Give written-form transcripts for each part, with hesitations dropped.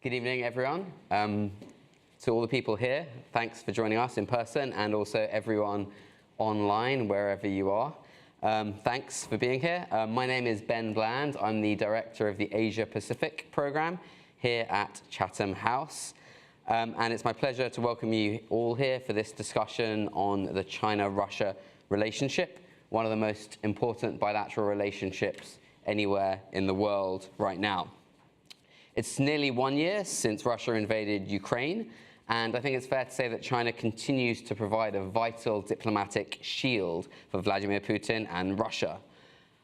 Good evening, everyone. To all the people here, thanks for joining us in person, and also everyone online, wherever you are. Thanks for being here. My name is Ben Bland. I'm the director of the Asia Pacific program here at Chatham House. And it's my pleasure to welcome you all here for this discussion on the China-Russia relationship, one of the most important bilateral relationships anywhere in the world right now. It's nearly 1 year since Russia invaded Ukraine, and I think it's fair to say that China continues to provide a vital diplomatic shield for Vladimir Putin and Russia.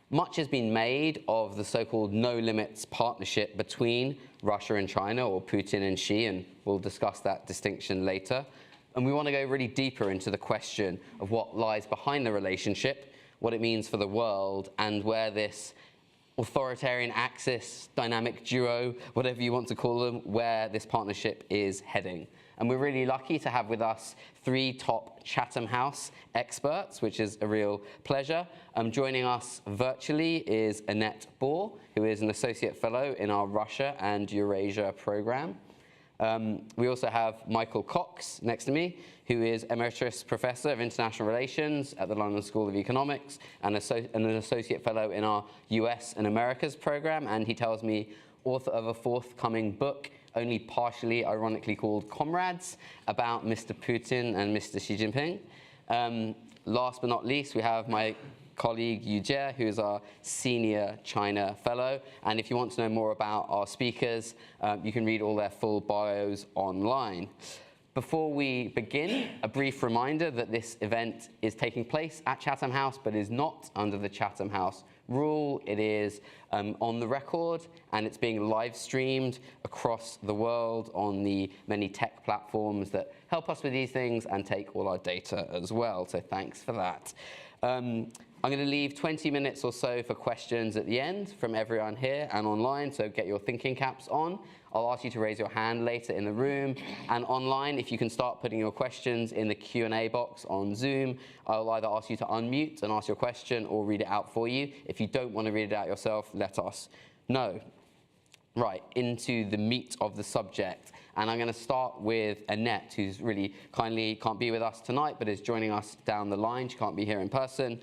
Much has been made of the so-called no-limits partnership between Russia and China, or Putin and Xi, and we'll discuss that distinction later. And we want to go really deeper into the question of what lies behind the relationship, what it means for the world, and where this authoritarian axis, dynamic duo, whatever you want to call them, where this partnership is heading. And we're really lucky to have with us three top Chatham House experts, which is a real pleasure. Joining us virtually is Annette Bohr, who is an associate fellow in our Russia and Eurasia program. We also have Michael Cox next to me, who is Emeritus Professor of International Relations at the London School of Economics and an Associate Fellow in our US and Americas program. And he tells me author of a forthcoming book, only partially ironically called Comrades, about Mr. Putin and Mr. Xi Jinping. Last but not least, we have my colleague Yu Jie, who is our Senior China Fellow. And if you want to know more about our speakers, you can read all their full bios online. Before we begin, a brief reminder that this event is taking place at Chatham House, but is not under the Chatham House rule. It is on the record, and it's being live streamed across the world on the many tech platforms that help us with these things and take all our data as well. So thanks for that. I'm going to leave 20 minutes or so for questions at the end from everyone here and online, so get your thinking caps on. I'll ask you to raise your hand later in the room, and online, if you can start putting your questions in the Q&A box on Zoom, I'll either ask you to unmute and ask your question or read it out for you. If you don't want to read it out yourself, let us know. Right, into the meat of the subject. And I'm going to start with Annette, who's really kindly can't be with us tonight, but is joining us down the line. She can't be here in person.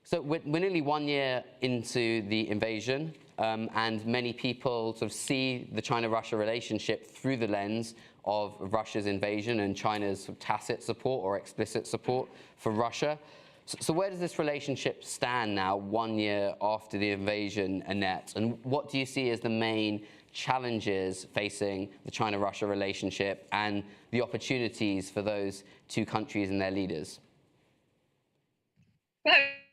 So we're nearly 1 year into the invasion, and many people sort of see the China-Russia relationship through the lens of Russia's invasion and China's sort of tacit support or explicit support for Russia. So where does this relationship stand now, 1 year after the invasion, Annette? And what do you see as the main challenges facing the China-Russia relationship and the opportunities for those two countries and their leaders?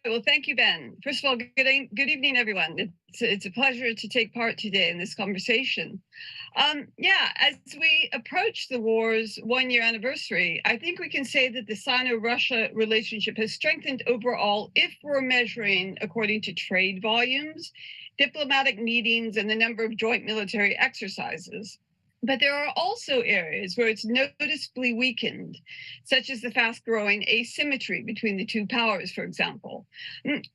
Well, thank you, Ben. First of all, good evening, everyone. It's a pleasure to take part today in this conversation. Yeah, as we approach the war's 1 year anniversary, I think we can say that the Sino-Russia relationship has strengthened overall if we're measuring according to trade volumes, diplomatic meetings, and the number of joint military exercises. But there are also areas where it's noticeably weakened, such as the fast-growing asymmetry between the two powers, for example.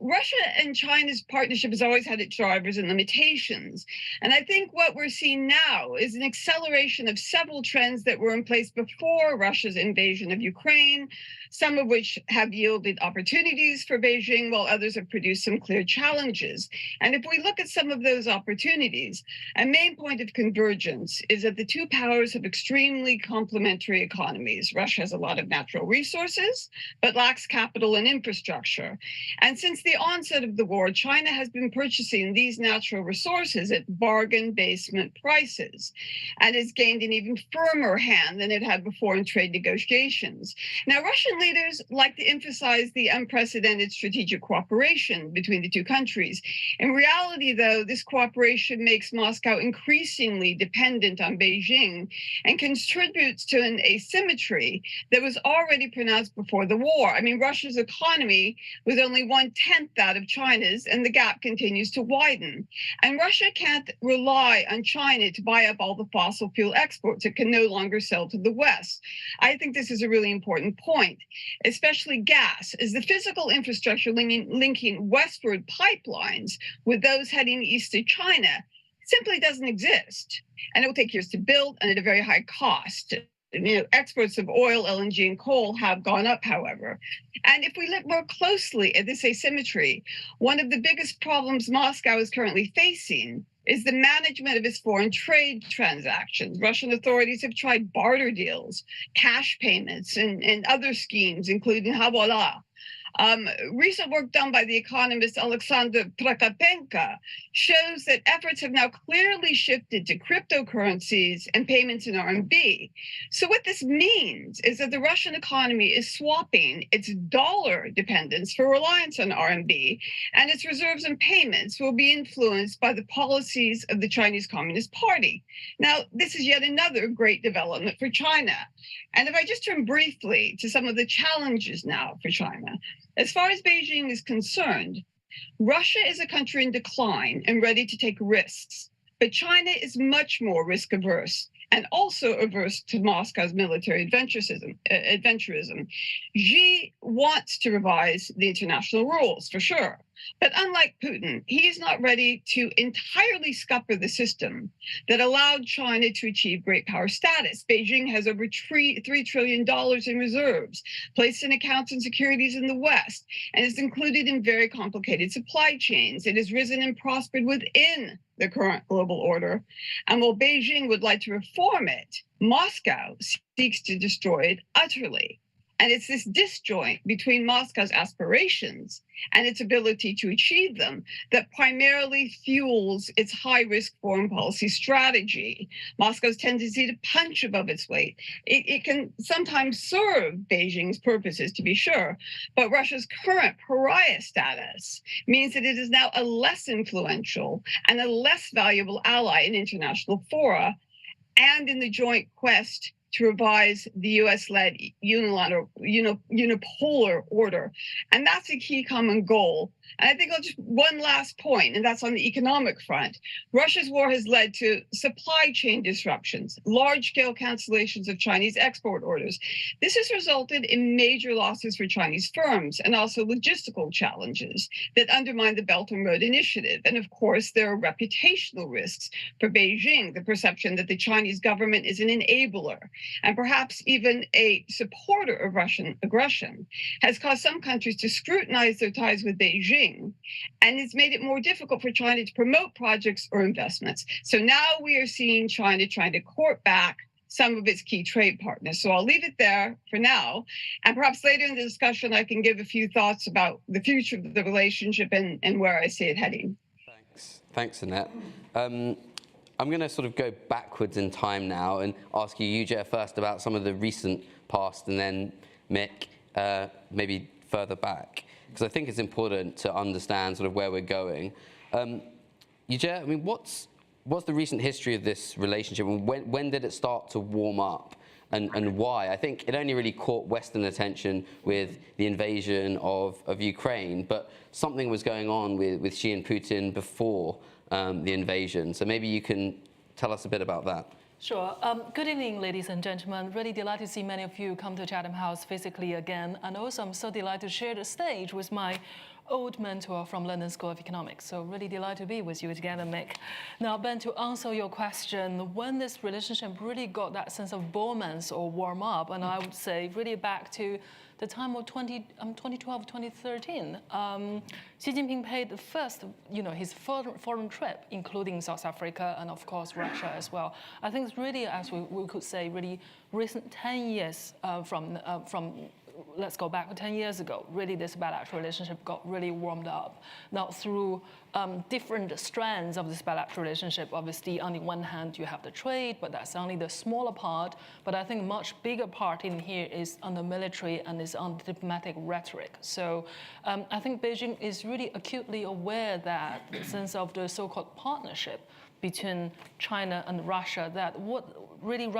Russia and China's partnership has always had its drivers and limitations. And I think what we're seeing now is an acceleration of several trends that were in place before Russia's invasion of Ukraine, some of which have yielded opportunities for Beijing, while others have produced some clear challenges. And if we look at some of those opportunities, a main point of convergence is that the two powers have extremely complementary economies. Russia has a lot of natural resources, but lacks capital and infrastructure. And since the onset of the war, China has been purchasing these natural resources at bargain basement prices and has gained an even firmer hand than it had before in trade negotiations. Now, Russian leaders like to emphasize the unprecedented strategic cooperation between the two countries. In reality, though, this cooperation makes Moscow increasingly dependent on Beijing and contributes to an asymmetry that was already pronounced before the war. I mean, Russia's economy was only 1/10 that of China's, and the gap continues to widen. And Russia can't rely on China to buy up all the fossil fuel exports it can no longer sell to the West. I think this is a really important point, especially gas, as the physical infrastructure linking westward pipelines with those heading east to China simply doesn't exist. And it will take years to build and at a very high cost. Exports of oil, LNG, and coal have gone up, however. And if we look more closely at this asymmetry, one of the biggest problems Moscow is currently facing is the management of its foreign trade transactions. Russian authorities have tried barter deals, cash payments, and other schemes, including Havola. Recent work done by the economist Alexander Prokopenko shows that efforts have now clearly shifted to cryptocurrencies and payments in RMB. So what this means is that the Russian economy is swapping its dollar dependence for reliance on RMB, and its reserves and payments will be influenced by the policies of the Chinese Communist Party. Now, this is yet another great development for China. And if I just turn briefly to some of the challenges now for China, as far as Beijing is concerned, Russia is a country in decline and ready to take risks, but China is much more risk averse and also averse to Moscow's military adventurism. Xi wants to revise the international rules, for sure. But unlike Putin, he is not ready to entirely scupper the system that allowed China to achieve great power status. Beijing has over $3 trillion in reserves, placed in accounts and securities in the West, and is included in very complicated supply chains. It has risen and prospered within the current global order. And while Beijing would like to reform it, Moscow seeks to destroy it utterly. And it's this disjoint between Moscow's aspirations and its ability to achieve them that primarily fuels its high-risk foreign policy strategy. Moscow's tendency to punch above its weight. It can sometimes serve Beijing's purposes, to be sure, but Russia's current pariah status means that it is now a less influential and a less valuable ally in international fora and in the joint quest to revise the US-led unipolar order. And that's a key common goal. And I think I'll just one last point, and that's on the economic front. Russia's war has led to supply chain disruptions, large-scale cancellations of Chinese export orders. This has resulted in major losses for Chinese firms and also logistical challenges that undermine the Belt and Road Initiative. And of course, there are reputational risks for Beijing, the perception that the Chinese government is an enabler and perhaps even a supporter of Russian aggression, has caused some countries to scrutinize their ties with Beijing, and it's made it more difficult for China to promote projects or investments. So now we are seeing China trying to court back some of its key trade partners. So I'll leave it there for now, and perhaps later in the discussion I can give a few thoughts about the future of the relationship and where I see it heading. Thanks, Annette. I'm going to sort of go backwards in time now and ask you, Yuja, first about some of the recent past, and then Mick, maybe further back, because I think it's important to understand sort of where we're going. Yuja, I mean, what's the recent history of this relationship, and when did it start to warm up, and why? I think it only really caught Western attention with the invasion of Ukraine, but something was going on with Xi and Putin before the invasion. So maybe you can tell us a bit about that. Sure. Good evening, ladies and gentlemen. Really delighted to see many of you come to Chatham House physically again. And also, I'm so delighted to share the stage with my old mentor from London School of Economics. So really delighted to be with you together, Mick. Now, Ben, to answer your question, when this relationship really got that sense of bromance or warm up, and I would say really back to the time of 2012, 2013, Xi Jinping paid the first, his foreign trip, including South Africa and of course Russia as well. I think it's really, as we could say, really recent 10 years from let's go back 10 years ago, really this bilateral relationship got really warmed up. Now through different strands of this bilateral relationship, obviously on the one hand you have the trade, but that's only the smaller part. But I think a much bigger part in here is on the military and is on the diplomatic rhetoric. So I think Beijing is really acutely aware that the sense of the so-called partnership between China and Russia, that what really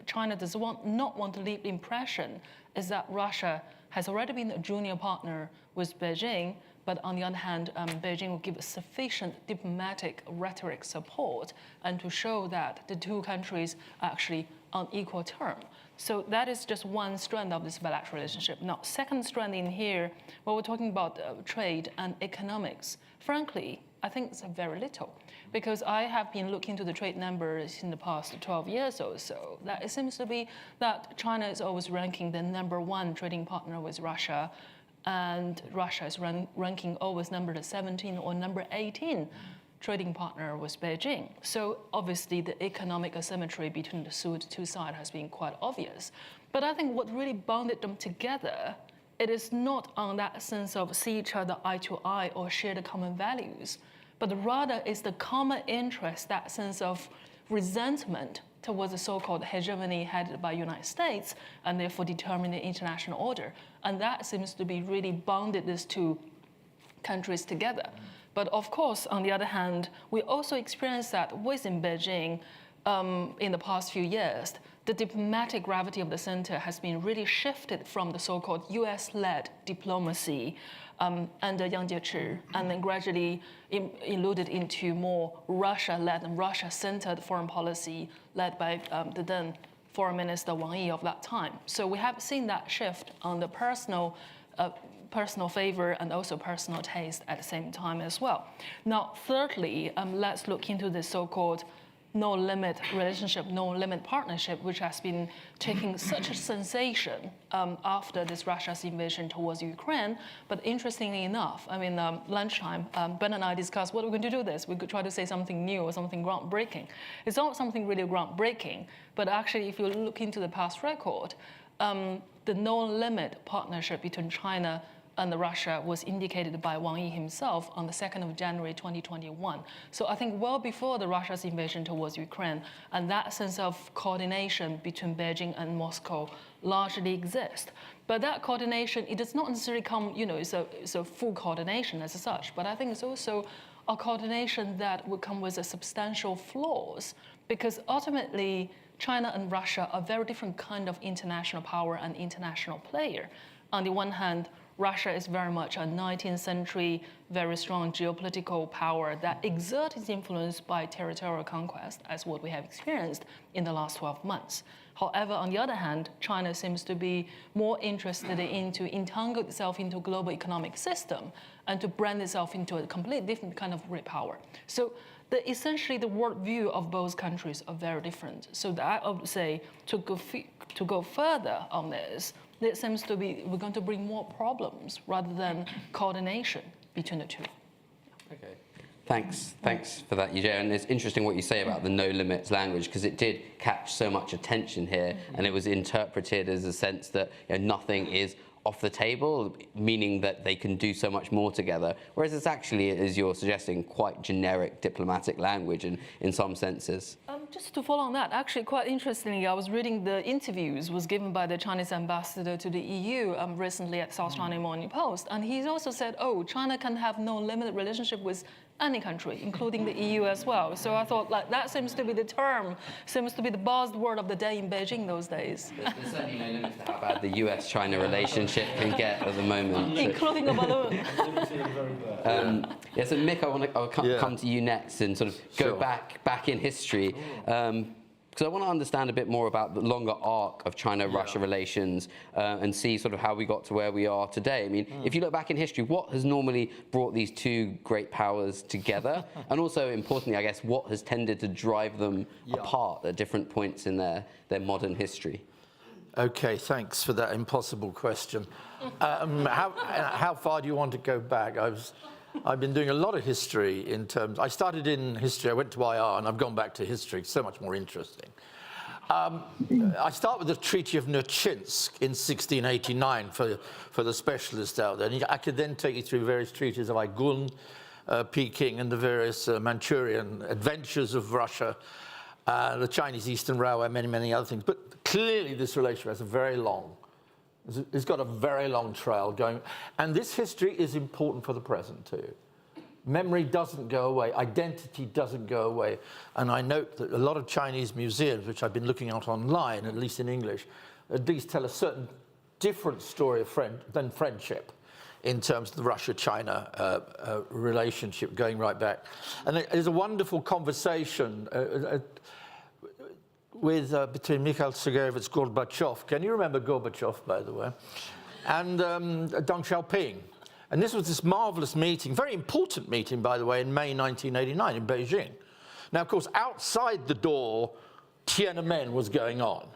China does not want to leave the impression is that Russia has already been a junior partner with Beijing, but on the other hand, Beijing will give sufficient diplomatic rhetoric support and to show that the two countries are actually on equal term. So that is just one strand of this bilateral relationship. Now, second strand in here, when we're talking about trade and economics, frankly, I think it's very little, because I have been looking into the trade numbers in the past 12 years or so. That it seems to be that China is always ranking the #1 trading partner with Russia, and Russia is ranking always number 17 or number 18 trading partner with Beijing. So obviously the economic asymmetry between the two sides has been quite obvious. But I think what really bonded them together, it is not on that sense of see each other eye to eye or share the common values, but rather is the common interest, that sense of resentment towards the so-called hegemony headed by United States and therefore determining the international order. And that seems to be really bonded these two countries together. But of course, on the other hand, we also experienced that within Beijing in the past few years, the diplomatic gravity of the center has been really shifted from the so-called US-led diplomacy under Yang Jiechi, and then gradually eluded into more Russia-led and Russia-centered foreign policy led by the then Foreign Minister Wang Yi of that time. So we have seen that shift on the personal favor and also personal taste at the same time as well. Now, thirdly, let's look into the so-called no-limit relationship, no-limit partnership, which has been taking such a sensation after this Russia's invasion towards Ukraine. But interestingly enough, I mean, lunchtime, Ben and I discussed what we're going to do this. We could try to say something new or something groundbreaking. It's not something really groundbreaking, but actually, if you look into the past record, the no-limit partnership between China and Russia was indicated by Wang Yi himself on the 2nd of January 2021. So I think well before the Russia's invasion towards Ukraine, and that sense of coordination between Beijing and Moscow largely exists. But that coordination, it does not necessarily come, it's a full coordination as such, but I think it's also a coordination that would come with a substantial flaws, because ultimately, China and Russia are very different kind of international power and international player. On the one hand, Russia is very much a 19th century, very strong geopolitical power that exerts its influence by territorial conquest, as what we have experienced in the last 12 months. However, on the other hand, China seems to be more interested in to entangle itself into a global economic system and to brand itself into a completely different kind of great power. So essentially, the worldview of both countries are very different. So that I would say, to go further on this, it seems to be we're going to bring more problems rather than coordination between the two. Okay. Thanks for that, Yujie. And it's interesting what you say about the no limits language, because it did catch so much attention here, and it was interpreted as a sense that nothing is off the table, meaning that they can do so much more together. Whereas it's actually, as you're suggesting, quite generic diplomatic language in some senses. Just to follow on that, actually quite interestingly, I was reading the interviews was given by the Chinese ambassador to the EU recently at South China Morning Post, and he's also said, China can have no limited relationship with any country, including the EU as well. So I thought that seems to be the term, seems to be the buzzword of the day in Beijing those days. There's certainly no limit to how bad the US-China relationship can get at the moment. Including a balloon. So Mick, I'll come to you next and sort of go back in history. Because I want to understand a bit more about the longer arc of China-Russia relations and see sort of how we got to where we are today. I mean, if you look back in history, what has normally brought these two great powers together? And also, importantly, I guess, what has tended to drive them apart at different points in their modern history? Okay, thanks for that impossible question. How far do you want to go back? I've been doing a lot of history in terms. I started in history. I went to IR, and I've gone back to history. So much more interesting. I start with the Treaty of Nerchinsk in 1689 for the specialist out there. And I could then take you through various treaties of Aigun, Peking, and the various Manchurian adventures of Russia, the Chinese Eastern Railway, many other things. But clearly, this relationship has it's got a very long trail going. And this history is important for the present, too. Memory doesn't go away. Identity doesn't go away. And I note that a lot of Chinese museums, which I've been looking at online, at least in English, at least tell a certain different story than friendship in terms of the Russia-China relationship going right back. And there's a wonderful conversation between Mikhail Sergeyevich Gorbachev. Can you remember Gorbachev, by the way? And Deng Xiaoping. And this was this marvelous meeting, very important meeting, by the way, in May 1989 in Beijing. Now, of course, outside the door, Tiananmen was going on.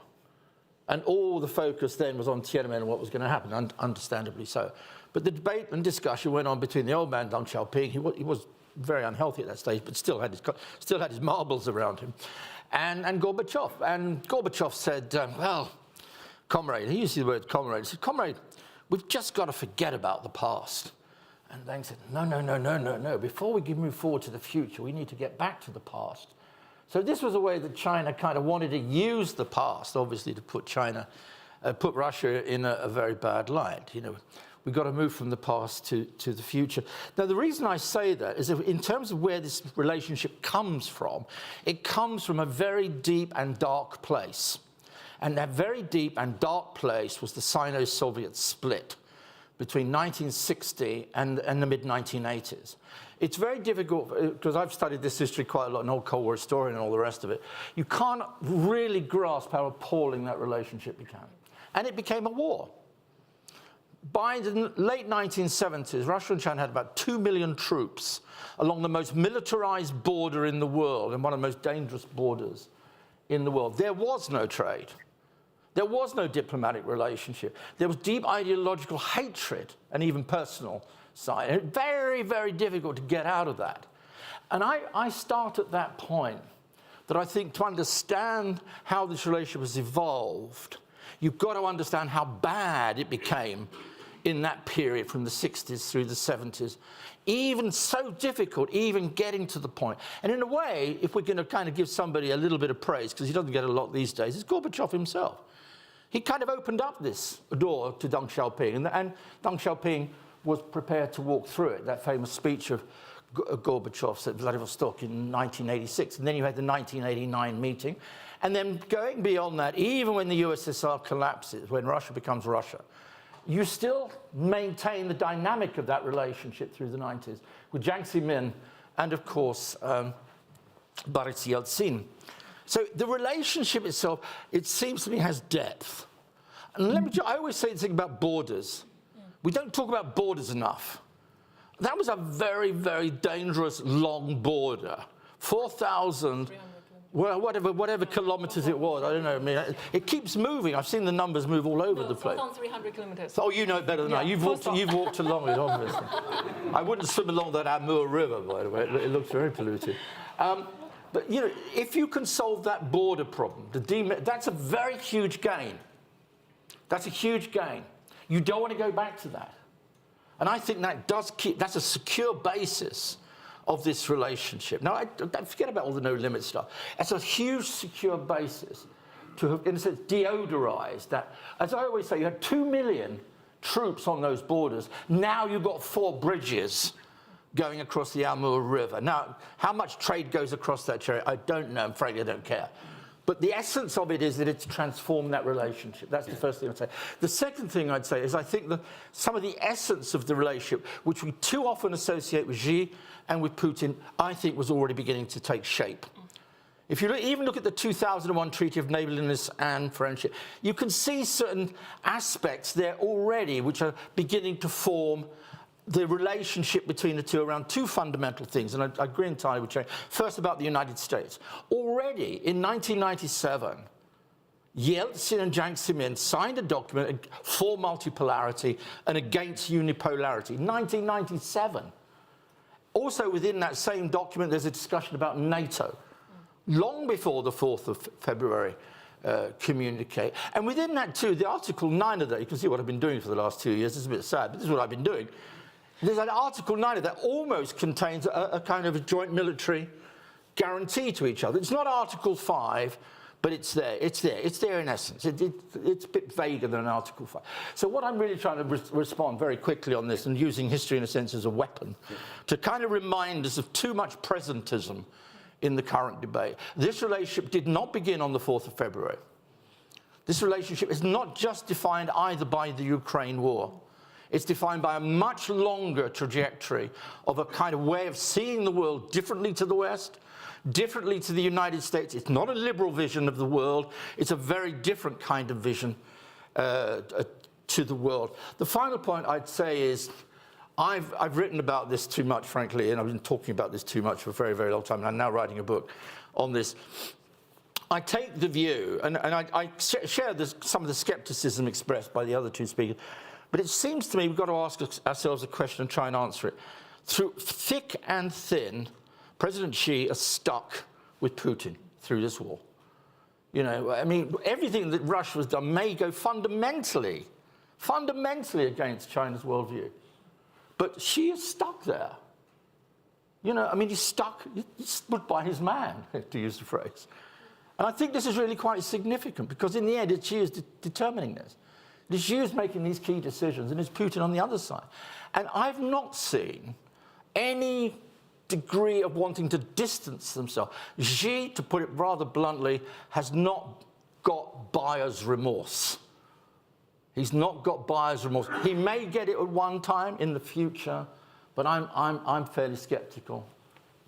And all the focus then was on Tiananmen and what was going to happen, understandably so. But the debate and discussion went on between the old man, Deng Xiaoping. He was very unhealthy at that stage, but still had his marbles around him, and Gorbachev. And Gorbachev said, well, comrade, he used the word comrade. He said, comrade, we've just got to forget about the past. And Deng said, no. Before we move forward to the future, we need to get back to the past. So this was a way that China kind of wanted to use the past, obviously, to put Russia in a very bad light. You know, we've got to move from the past to the future. Now, the reason I say that is that in terms of where this relationship comes from, it comes from a very deep and dark place. And that very deep and dark place was the Sino-Soviet split between 1960 and the mid-1980s. It's very difficult, because I've studied this history quite a lot, an old Cold War historian and all the rest of it. You can't really grasp how appalling that relationship became. And it became a war. By the late 1970s, Russia and China had about 2 million troops along the most militarized border in the world and one of the most dangerous borders in the world. There was no trade. There was no diplomatic relationship. There was deep ideological hatred and even personal side. And very, very difficult to get out of that. And I start at that point that I think to understand how this relationship has evolved, you've got to understand how bad it became in that period from the 60s through the 70s. Even so difficult, even getting to the point. And in a way, if we're going to kind of give somebody a little bit of praise, because he doesn't get a lot these days, it's Gorbachev himself. He kind of opened up this door to Deng Xiaoping, and Deng Xiaoping was prepared to walk through it, that famous speech of Gorbachev's at Vladivostok in 1986. And then you had the 1989 meeting. And then going beyond that, even when the USSR collapses, when Russia becomes Russia, you still maintain the dynamic of that relationship through the 90s with Jiang Zemin and, of course, Boris Yeltsin. So the relationship itself, it seems to me, has depth. And I always say the thing about borders. We don't talk about borders enough. That was a very, very dangerous, long border. 4,000, well, whatever kilometers it was, I don't know. I mean, it keeps moving. I've seen the numbers move all over the place. 4,300 kilometers. Oh, you know it better than I. You've walked along it, obviously. I wouldn't swim along that Amur River, by the way. It looks very polluted. But, you know, if you can solve that border problem, that's a very huge gain. That's a huge gain. You don't want to go back to that. And I think that's a secure basis of this relationship. Now, don't forget about all the no-limit stuff. It's a huge secure basis to have, in a sense, deodorized that. As I always say, you had 2 million troops on those borders. Now you've got 4 bridges going across the Amur River. Now, how much trade goes across that chariot, I don't know. I'm afraid I don't care. But the essence of it is that it's transformed that relationship. That's the first thing I'd say. The second thing I'd say is I think that some of the essence of the relationship, which we too often associate with Xi and with Putin, I think was already beginning to take shape. If you even look at the 2001 Treaty of Neighborliness and Friendship, you can see certain aspects there already which are beginning to form the relationship between the two around 2 fundamental things, and I agree entirely with Jane. First, about the United States. Already in 1997, Yeltsin and Jiang Zemin signed a document for multipolarity and against unipolarity. 1997. Also within that same document, there's a discussion about NATO, long before the 4th of February communique. And within that too, the Article 9 of that, you can see what I've been doing for the last 2 years. It's a bit sad, but this is what I've been doing. There's an Article 9 that almost contains a kind of a joint military guarantee to each other. It's not Article 5, but it's there. It's there. It's there in essence. It's a bit vaguer than Article 5. So what I'm really trying to respond very quickly on this, and using history in a sense as a weapon, to kind of remind us of too much presentism in the current debate. This relationship did not begin on the 4th of February. This relationship is not just defined either by the Ukraine war. It's defined by a much longer trajectory of a kind of way of seeing the world differently to the West, differently to the United States. It's not a liberal vision of the world. It's a very different kind of vision to the world. The final point I'd say is, I've written about this too much, frankly, and I've been talking about this too much for a very, very long time, and I'm now writing a book on this. I take the view, and I share some of the skepticism expressed by the other two speakers, but it seems to me we've got to ask ourselves a question and try and answer it. Through thick and thin, President Xi is stuck with Putin through this war. You know, I mean, everything that Russia has done may go fundamentally against China's worldview. But Xi is stuck there. You know, I mean, he's stuck, he's stood by his man, to use the phrase. And I think this is really quite significant, because in the end, it's Xi who's determining this. It's Xi who's making these key decisions, and it's Putin on the other side. And I've not seen any degree of wanting to distance themselves. Xi, to put it rather bluntly, has not got buyer's remorse. He's not got buyer's remorse. He may get it at one time in the future, but I'm fairly skeptical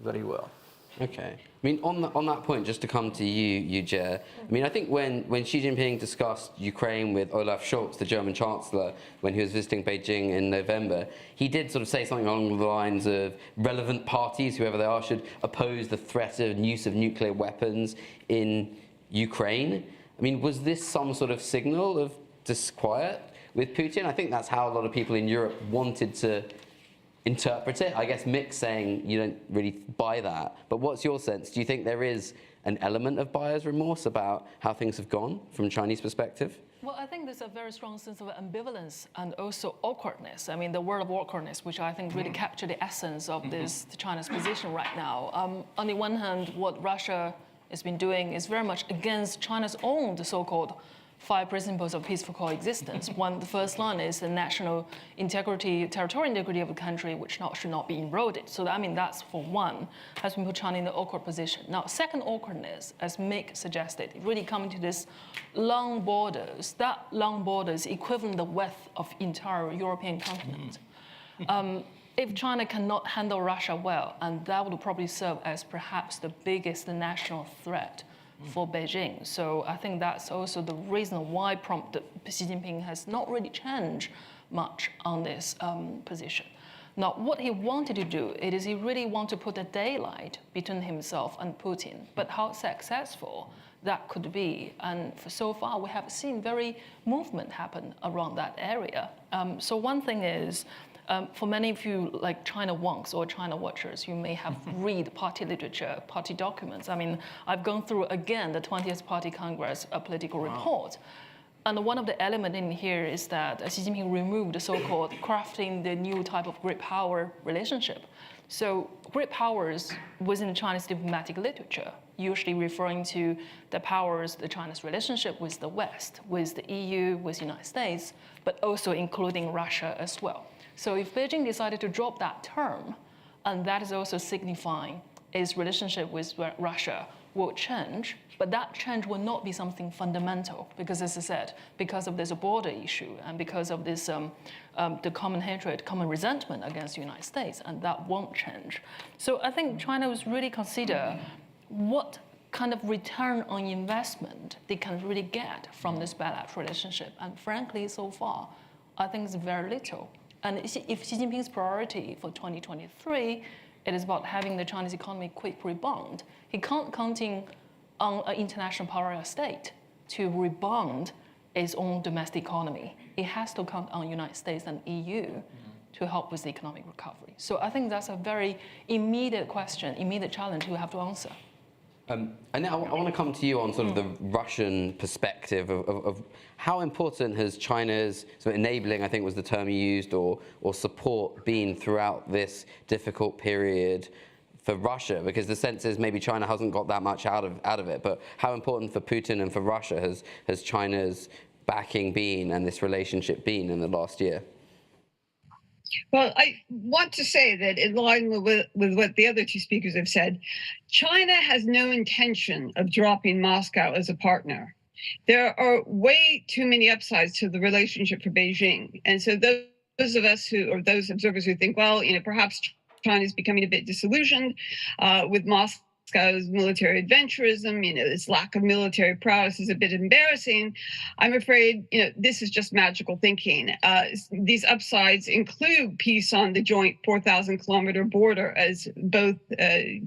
that he will. Okay. I mean, on that point, just to come to you, Jer, I mean, I think when Xi Jinping discussed Ukraine with Olaf Scholz, the German Chancellor, when he was visiting Beijing in November, he did sort of say something along the lines of relevant parties, whoever they are, should oppose the threat of use of nuclear weapons in Ukraine. I mean, was this some sort of signal of disquiet with Putin? I think that's how a lot of people in Europe wanted to interpret it. I guess Mick's saying you don't really buy that. But what's your sense? Do you think there is an element of buyer's remorse about how things have gone from a Chinese perspective? Well, I think there's a very strong sense of ambivalence and also awkwardness. I mean, the word of awkwardness, which I think really captured the essence of China's position right now. On the one hand, what Russia has been doing is very much against China's own, the so-called 5 principles of peaceful coexistence. The first line is the national integrity, territorial integrity of a country, which should not be eroded. So I mean, that's for one, has been put China in the awkward position. Now, second awkwardness, as Mick suggested, really coming to this long borders. That long borders equivalent the width of entire European continent. If China cannot handle Russia well, and that would probably serve as perhaps the biggest national threat for Beijing. So I think that's also the reason why Xi Jinping has not really changed much on this position. Now, what he wanted to do is he really wanted to put a daylight between himself and Putin. But how successful that could be, and so far we have seen very movement happen around that area. So one thing is, for many of you, like China wonks or China watchers, you may have read party literature, party documents. I mean, I've gone through again the 20th Party Congress political report. And one of the elements in here is that Xi Jinping removed the so-called crafting the new type of great power relationship. So great powers within Chinese diplomatic literature, usually referring to the powers, the China's relationship with the West, with the EU, with the United States, but also including Russia as well. So if Beijing decided to drop that term, and that is also signifying its relationship with Russia will change, but that change will not be something fundamental, because as I said, because of this border issue and because of this the common hatred, common resentment against the United States, and that won't change. So I think China was really consider what kind of return on investment they can really get from this bilateral relationship. And frankly, so far, I think it's very little. And if Xi Jinping's priority for 2023, it is about having the Chinese economy quick rebound, he can't counting on an international power state to rebound its own domestic economy. It has to count on the United States and EU to help with the economic recovery. So I think that's a very immediate question, immediate challenge we have to answer. And now I want to come to you on sort of the Russian perspective of how important has China's sort of enabling, I think was the term you used, or support been throughout this difficult period for Russia? Because the sense is maybe China hasn't got that much out of it, but how important for Putin and for Russia has China's backing been and this relationship been in the last year? Well, I want to say that in line with what the other two speakers have said, China has no intention of dropping Moscow as a partner. There are way too many upsides to the relationship for Beijing. And so those of us or those observers who think, well, perhaps China is becoming a bit disillusioned with Moscow Moscow's military adventurism, its lack of military prowess is a bit embarrassing. I'm afraid, this is just magical thinking. These upsides include peace on the joint 4,000-kilometer border, as both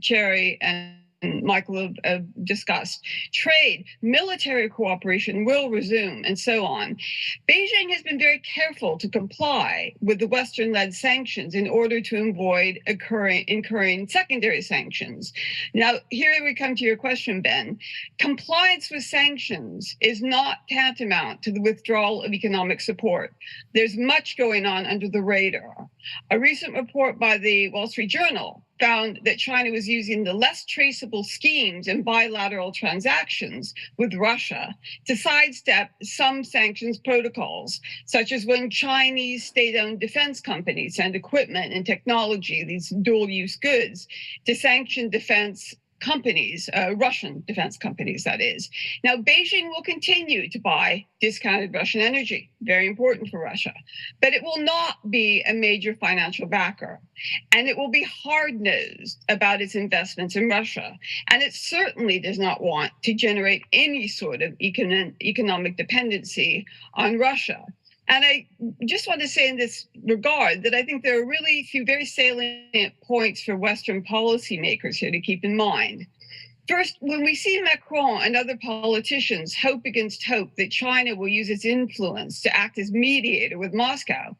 Cherry and Michael have discussed. Trade, military cooperation will resume, and so on. Beijing has been very careful to comply with the Western-led sanctions in order to avoid incurring secondary sanctions. Now, here we come to your question, Ben. Compliance with sanctions is not tantamount to the withdrawal of economic support. There's much going on under the radar. A recent report by the Wall Street Journal found that China was using the less traceable schemes and bilateral transactions with Russia to sidestep some sanctions protocols, such as when Chinese state-owned defense companies send equipment and technology, these dual-use goods, to sanction defense companies, Russian defense companies, that is. Now, Beijing will continue to buy discounted Russian energy, very important for Russia, but it will not be a major financial backer. And it will be hard-nosed about its investments in Russia. And it certainly does not want to generate any sort of economic dependency on Russia. And I just want to say in this regard that I think there are really a few very salient points for Western policymakers here to keep in mind. First, when we see Macron and other politicians hope against hope that China will use its influence to act as mediator with Moscow,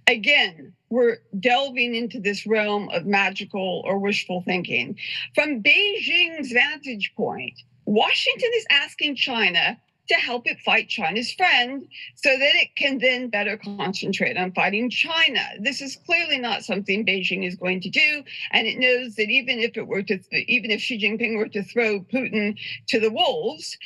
again, we're delving into this realm of magical or wishful thinking. From Beijing's vantage point, Washington is asking China to help it fight China's friend so that it can then better concentrate on fighting China. This is clearly not something Beijing is going to do, and it knows that even if Xi Jinping were to throw Putin to the wolves,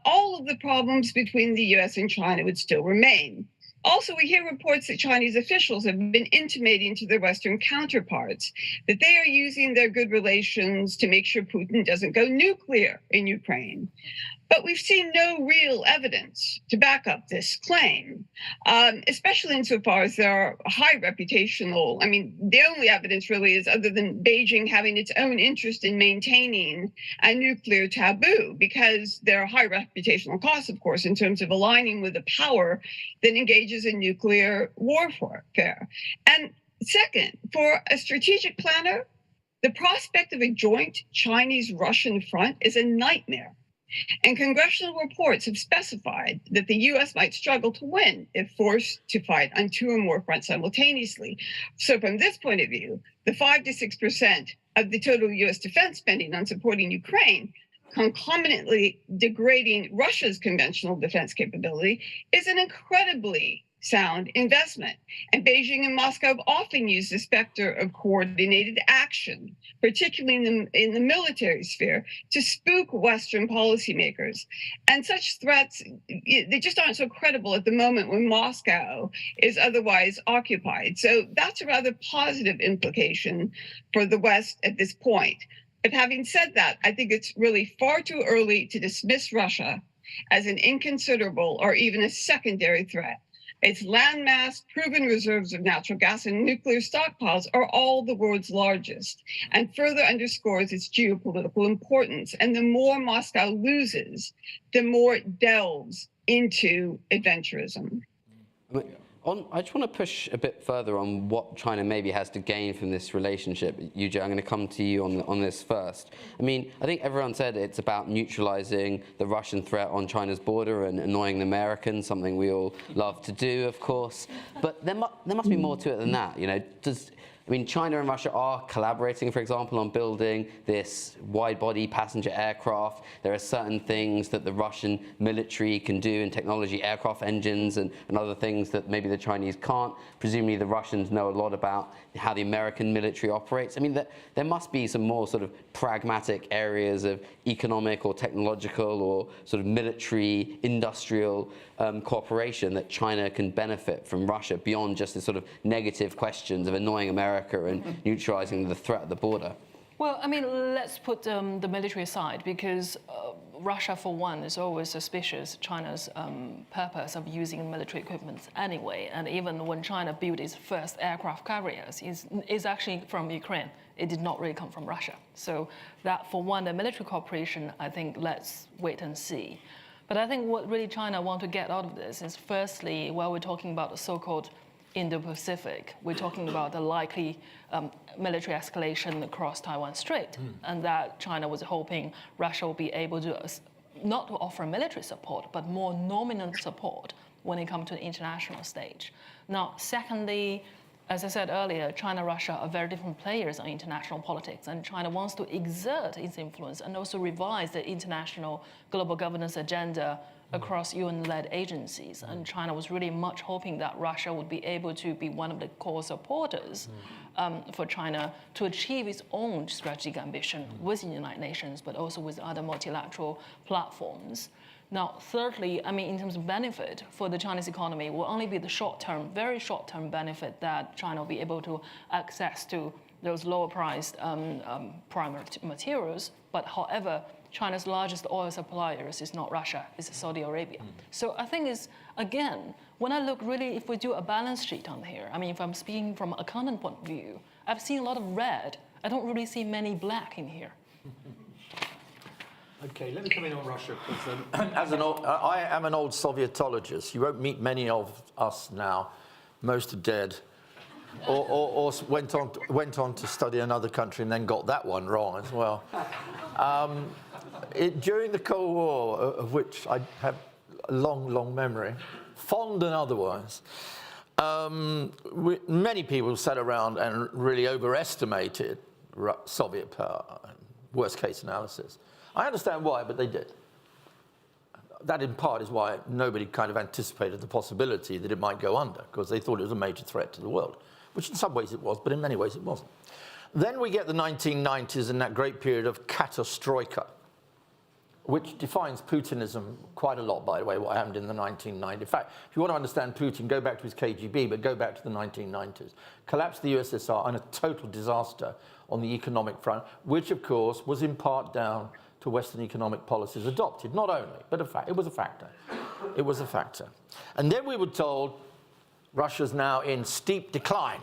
all of the problems between the US and China would still remain. Also, we hear reports that Chinese officials have been intimating to their Western counterparts that they are using their good relations to make sure Putin doesn't go nuclear in Ukraine. But we've seen no real evidence to back up this claim, especially insofar as there are high reputational, the only evidence really is other than Beijing having its own interest in maintaining a nuclear taboo, because there are high reputational costs, of course, in terms of aligning with a power that engages in nuclear warfare. And second, for a strategic planner, the prospect of a joint Chinese-Russian front is a nightmare. And congressional reports have specified that the US might struggle to win if forced to fight on two or more fronts simultaneously. So from this point of view, the 5 to 6% of the total US defense spending on supporting Ukraine, concomitantly degrading Russia's conventional defense capability, is an incredibly sound investment. And Beijing and Moscow have often used the specter of coordinated action, particularly in the military sphere, to spook Western policymakers. And such threats, they just aren't so credible at the moment when Moscow is otherwise occupied. So that's a rather positive implication for the West at this point. But having said that, I think it's really far too early to dismiss Russia as an inconsiderable or even a secondary threat. Its landmass, proven reserves of natural gas, and nuclear stockpiles are all the world's largest, and further underscores its geopolitical importance. And the more Moscow loses, the more it delves into adventurism. I just want to push a bit further on what China maybe has to gain from this relationship. Yuja, I'm going to come to you on this first. I think everyone said it's about neutralizing the Russian threat on China's border and annoying the Americans, something we all love to do, of course. But there must be more to it than that. China and Russia are collaborating, for example, on building this wide-body passenger aircraft. There are certain things that the Russian military can do in technology, aircraft engines and other things that maybe the Chinese can't. Presumably the Russians know a lot about how the American military operates. There must be some more sort of pragmatic areas of economic or technological or sort of military, industrial cooperation that China can benefit from Russia beyond just the sort of negative questions of annoying America and neutralizing the threat at the border. Well, let's put the military aside, because Russia, for one, is always suspicious China's purpose of using military equipment anyway. And even when China built its first aircraft carriers, is actually from Ukraine. It did not really come from Russia. So that, for one, the military cooperation, I think, let's wait and see. But I think what really China want to get out of this is, firstly, while we're talking about the so-called Indo-Pacific, we're talking about the likely military escalation across Taiwan Strait, and that China was hoping Russia will be able to not to offer military support, but more nominal support when it comes to the international stage. Now, secondly, as I said earlier, China and Russia are very different players in international politics, and China wants to exert its influence and also revise the international global governance agenda across UN-led agencies. And China was really much hoping that Russia would be able to be one of the core supporters for China to achieve its own strategic ambition within the United Nations, but also with other multilateral platforms. Now, thirdly, I mean, in terms of benefit for the Chinese economy, will only be the short-term, very short-term benefit that China will be able to access to those lower-priced primary materials. But however, China's largest oil suppliers is not Russia, it's Saudi Arabia. So I think it's, again, when I look really, if we do a balance sheet on here, I mean, if I'm speaking from an accountant point of view, I've seen a lot of red. I don't really see many black in here. Okay, let me come in on Russia. I am an old Sovietologist. You won't meet many of us now. Most are dead, or went on to study another country and then got that one wrong as well. During the Cold War, of which I have a long, long memory, fond and otherwise, many people sat around and really overestimated Soviet power, worst case analysis. I understand why, but they did. That in part is why nobody kind of anticipated the possibility that it might go under, because they thought it was a major threat to the world, which in some ways it was, but in many ways it wasn't. Then we get the 1990s and that great period of katastroika, which defines Putinism quite a lot, by the way, what happened in the 1990s. In fact, if you want to understand Putin, go back to his KGB, but go back to the 1990s. Collapse of the USSR and a total disaster on the economic front, which, of course, was in part down to Western economic policies adopted. Not only, but it was a factor. It was a factor. And then we were told Russia's now in steep decline.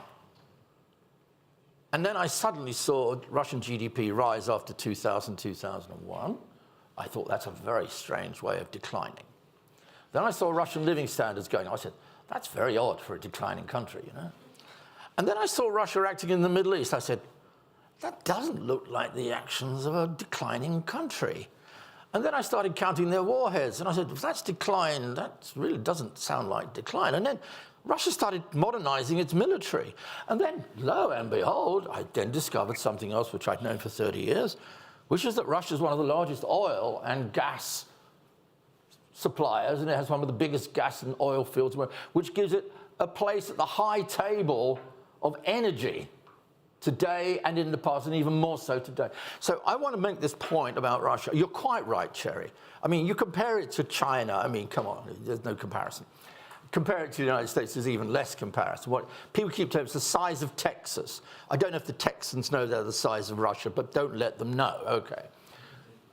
And then I suddenly saw Russian GDP rise after 2000, 2001. I thought that's a very strange way of declining. Then I saw Russian living standards going. I said, that's very odd for a declining country, you know. And then I saw Russia acting in the Middle East. I said, that doesn't look like the actions of a declining country. And then I started counting their warheads. And I said, if that's decline, that really doesn't sound like decline. And then Russia started modernizing its military. And then, lo and behold, I then discovered something else which I'd known for 30 years, which is that Russia is one of the largest oil and gas suppliers, and it has one of the biggest gas and oil fields, which gives it a place at the high table of energy today and in the past, and even more so today. So I want to make this point about Russia. You're quite right, Cherry. I mean, you compare it to China. I mean, come on, there's no comparison. Compare it to the United States, there's even less comparison. What people keep telling us, the size of Texas. I don't know if the Texans know they're the size of Russia, but don't let them know.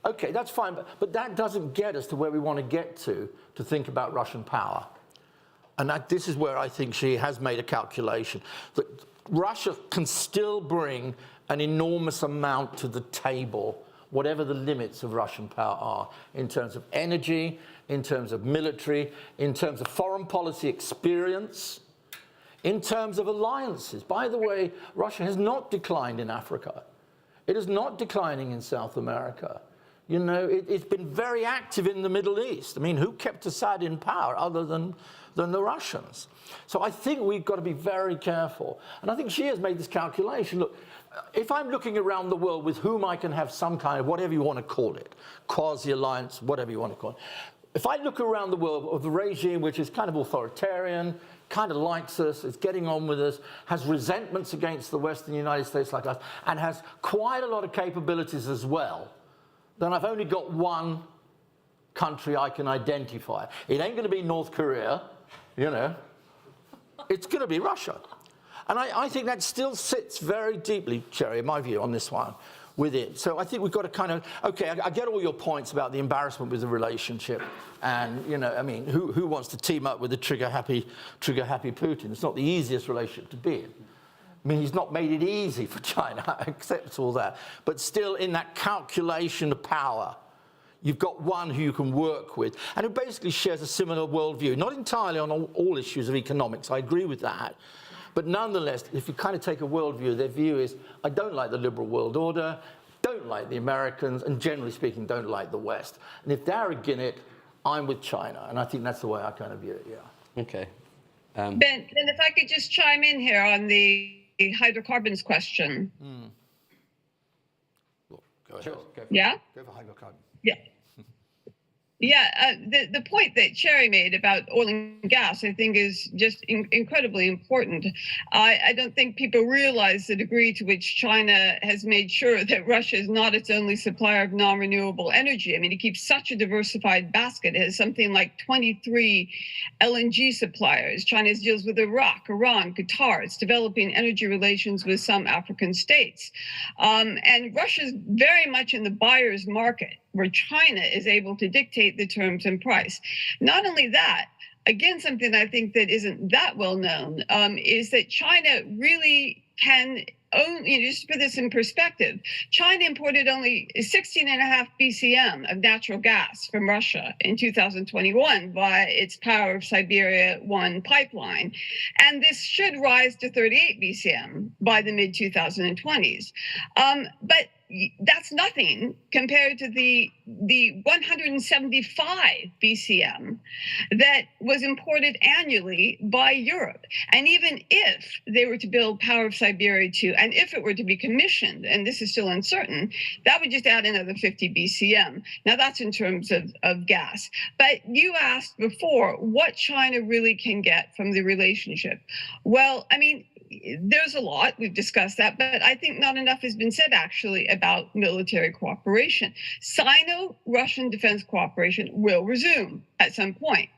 Okay, that's fine, but that doesn't get us to where we want to get to think about Russian power. And this is where I think she has made a calculation that Russia can still bring an enormous amount to the table, whatever the limits of Russian power are, in terms of energy, in terms of military, in terms of foreign policy experience, in terms of alliances. By the way, Russia has not declined in Africa. It is not declining in South America. You know, it's been very active in the Middle East. I mean, who kept Assad in power other than the Russians? So I think we've got to be very careful. And I think she has made this calculation. Look, if I'm looking around the world with whom I can have some kind of, whatever you want to call it, quasi-alliance, whatever you want to call it, if I look around the world of the regime which is kind of authoritarian, kind of likes us, is getting on with us, has resentments against the Western United States like us, and has quite a lot of capabilities as well, then I've only got one country I can identify. It ain't going to be North Korea, you know. It's going to be Russia. And I think that still sits very deeply, Cherry, in my view, on this one, with it. So I think we've got to kind of, okay, I get all your points about the embarrassment with the relationship. And, you know, I mean, who wants to team up with a trigger-happy Putin? It's not the easiest relationship to be in. I mean, he's not made it easy for China, accepts all that. But still, in that calculation of power, you've got one who you can work with, and who basically shares a similar worldview. Not entirely on all issues of economics, I agree with that. But nonetheless, if you kind of take a worldview, their view is, I don't like the liberal world order, don't like the Americans, and generally speaking, don't like the West. And if they're against it, I'm with China. And I think that's the way I kind of view it, yeah. Okay. Ben, and if I could just chime in here on the hydrocarbons question. Well, go ahead. Sure, go for it. Yeah? Go for hydrocarbon. Yeah. Yeah, the point that Sherry made about oil and gas, I think, is just incredibly important. I don't think people realize the degree to which China has made sure that Russia is not its only supplier of non-renewable energy. I mean, it keeps such a diversified basket. It has something like 23 LNG suppliers. China deals with Iraq, Iran, Qatar. It's developing energy relations with some African states. And Russia's very much in the buyer's market, where China is able to dictate the terms and price. Not only that, again, something I think that isn't that well known is that China really can own, you know, just to put this in perspective, China imported only 16.5 BCM of natural gas from Russia in 2021 via its Power of Siberia 1 pipeline. And this should rise to 38 BCM by the mid-2020s. But that's nothing compared to the 175 BCM that was imported annually by Europe. And even if they were to build Power of Siberia 2, and if it were to be commissioned, and this is still uncertain, that would just add another 50 BCM. Now that's in terms of gas. But you asked before what China really can get from the relationship. Well, I mean, there's a lot, we've discussed that, but I think not enough has been said actually about military cooperation. Sino-Russian defense cooperation will resume at some point.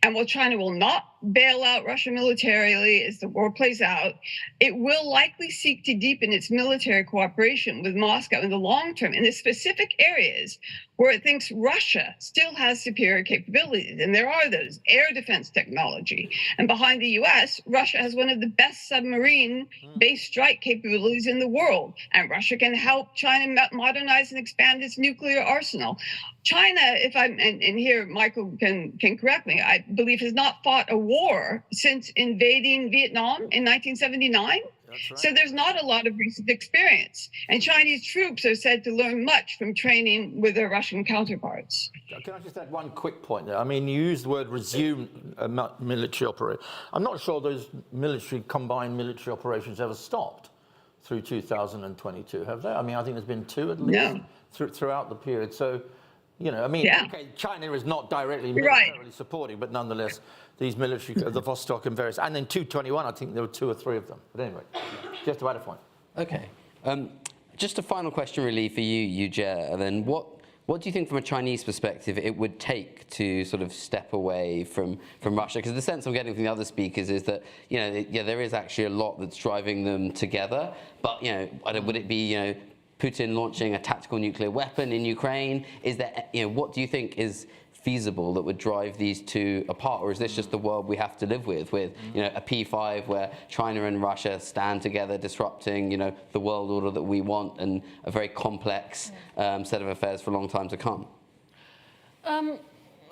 And while China will not bail out Russia militarily as the war plays out, it will likely seek to deepen its military cooperation with Moscow in the long term in the specific areas where it thinks Russia still has superior capabilities. And there are those: air defense technology. And behind the US, Russia has one of the best submarine-based strike capabilities in the world. And Russia can help China modernize and expand its nuclear arsenal. China, and here Michael can correct me, I believe has not fought a war since invading Vietnam in 1979. That's right. So there's not a lot of recent experience. And Chinese troops are said to learn much from training with their Russian counterparts. Can I just add one quick point there? I mean, you used the word resume military operation. I'm not sure those combined military operations ever stopped through 2022, have they? I mean, I think there's been 2 at least throughout the period. So, you know, I mean, okay, China is not directly militarily supporting, but nonetheless, these military, the Vostok and various, and in 221, I think there were 2 or 3 of them. But anyway, just to add a point. Okay. Just a final question really for you, Jia, then. What do you think from a Chinese perspective it would take to sort of step away from Russia? Because the sense I'm getting from the other speakers is that, you know, there is actually a lot that's driving them together. But, you know, would it be, you know, Putin launching a tactical nuclear weapon in Ukraine? Is there, you know, what do you think is feasible that would drive these 2 apart, or is this just the world we have to live with, you know, a P5 where China and Russia stand together, disrupting, you know, the world order that we want, and a very complex set of affairs for a long time to come?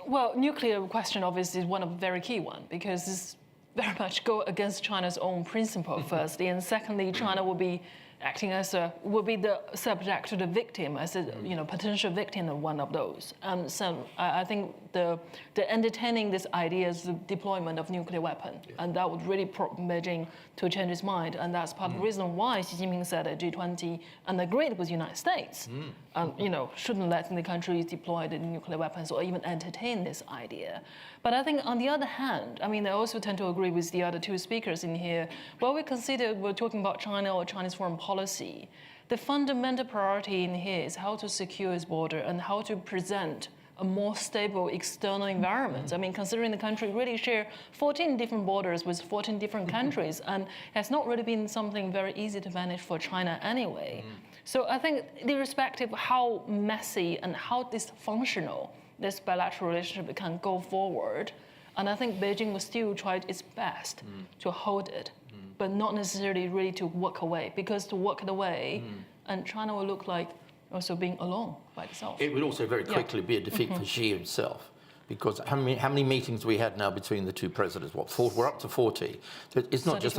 Well, nuclear question obviously is one of very key one, because it's very much go against China's own principle firstly, and secondly, China will be acting as will be the subject to the victim, as a potential victim of one of those. So I think the entertaining this idea is the deployment of nuclear weapon, and that would really prompt Beijing to change its mind, and that's part of the reason why Xi Jinping said at G20 and agreed with the United States, shouldn't let the countries deploy the nuclear weapons or even entertain this idea. But I think on the other hand, I mean, I also tend to agree with the other 2 speakers in here. Well, we're talking about China or Chinese foreign policy. The fundamental priority in here is how to secure its border and how to present a more stable external environment. I mean, considering the country really share 14 different borders with 14 different countries, and has not really been something very easy to manage for China anyway. So I think irrespective of how messy and how dysfunctional this bilateral relationship can go forward, and I think Beijing will still try its best to hold it, but not necessarily really to walk away, because to walk away, and China will look like also being alone by itself. It would also very quickly be a defeat for Xi himself, because how many meetings we had now between the two presidents? What, we're up to 40. It's not just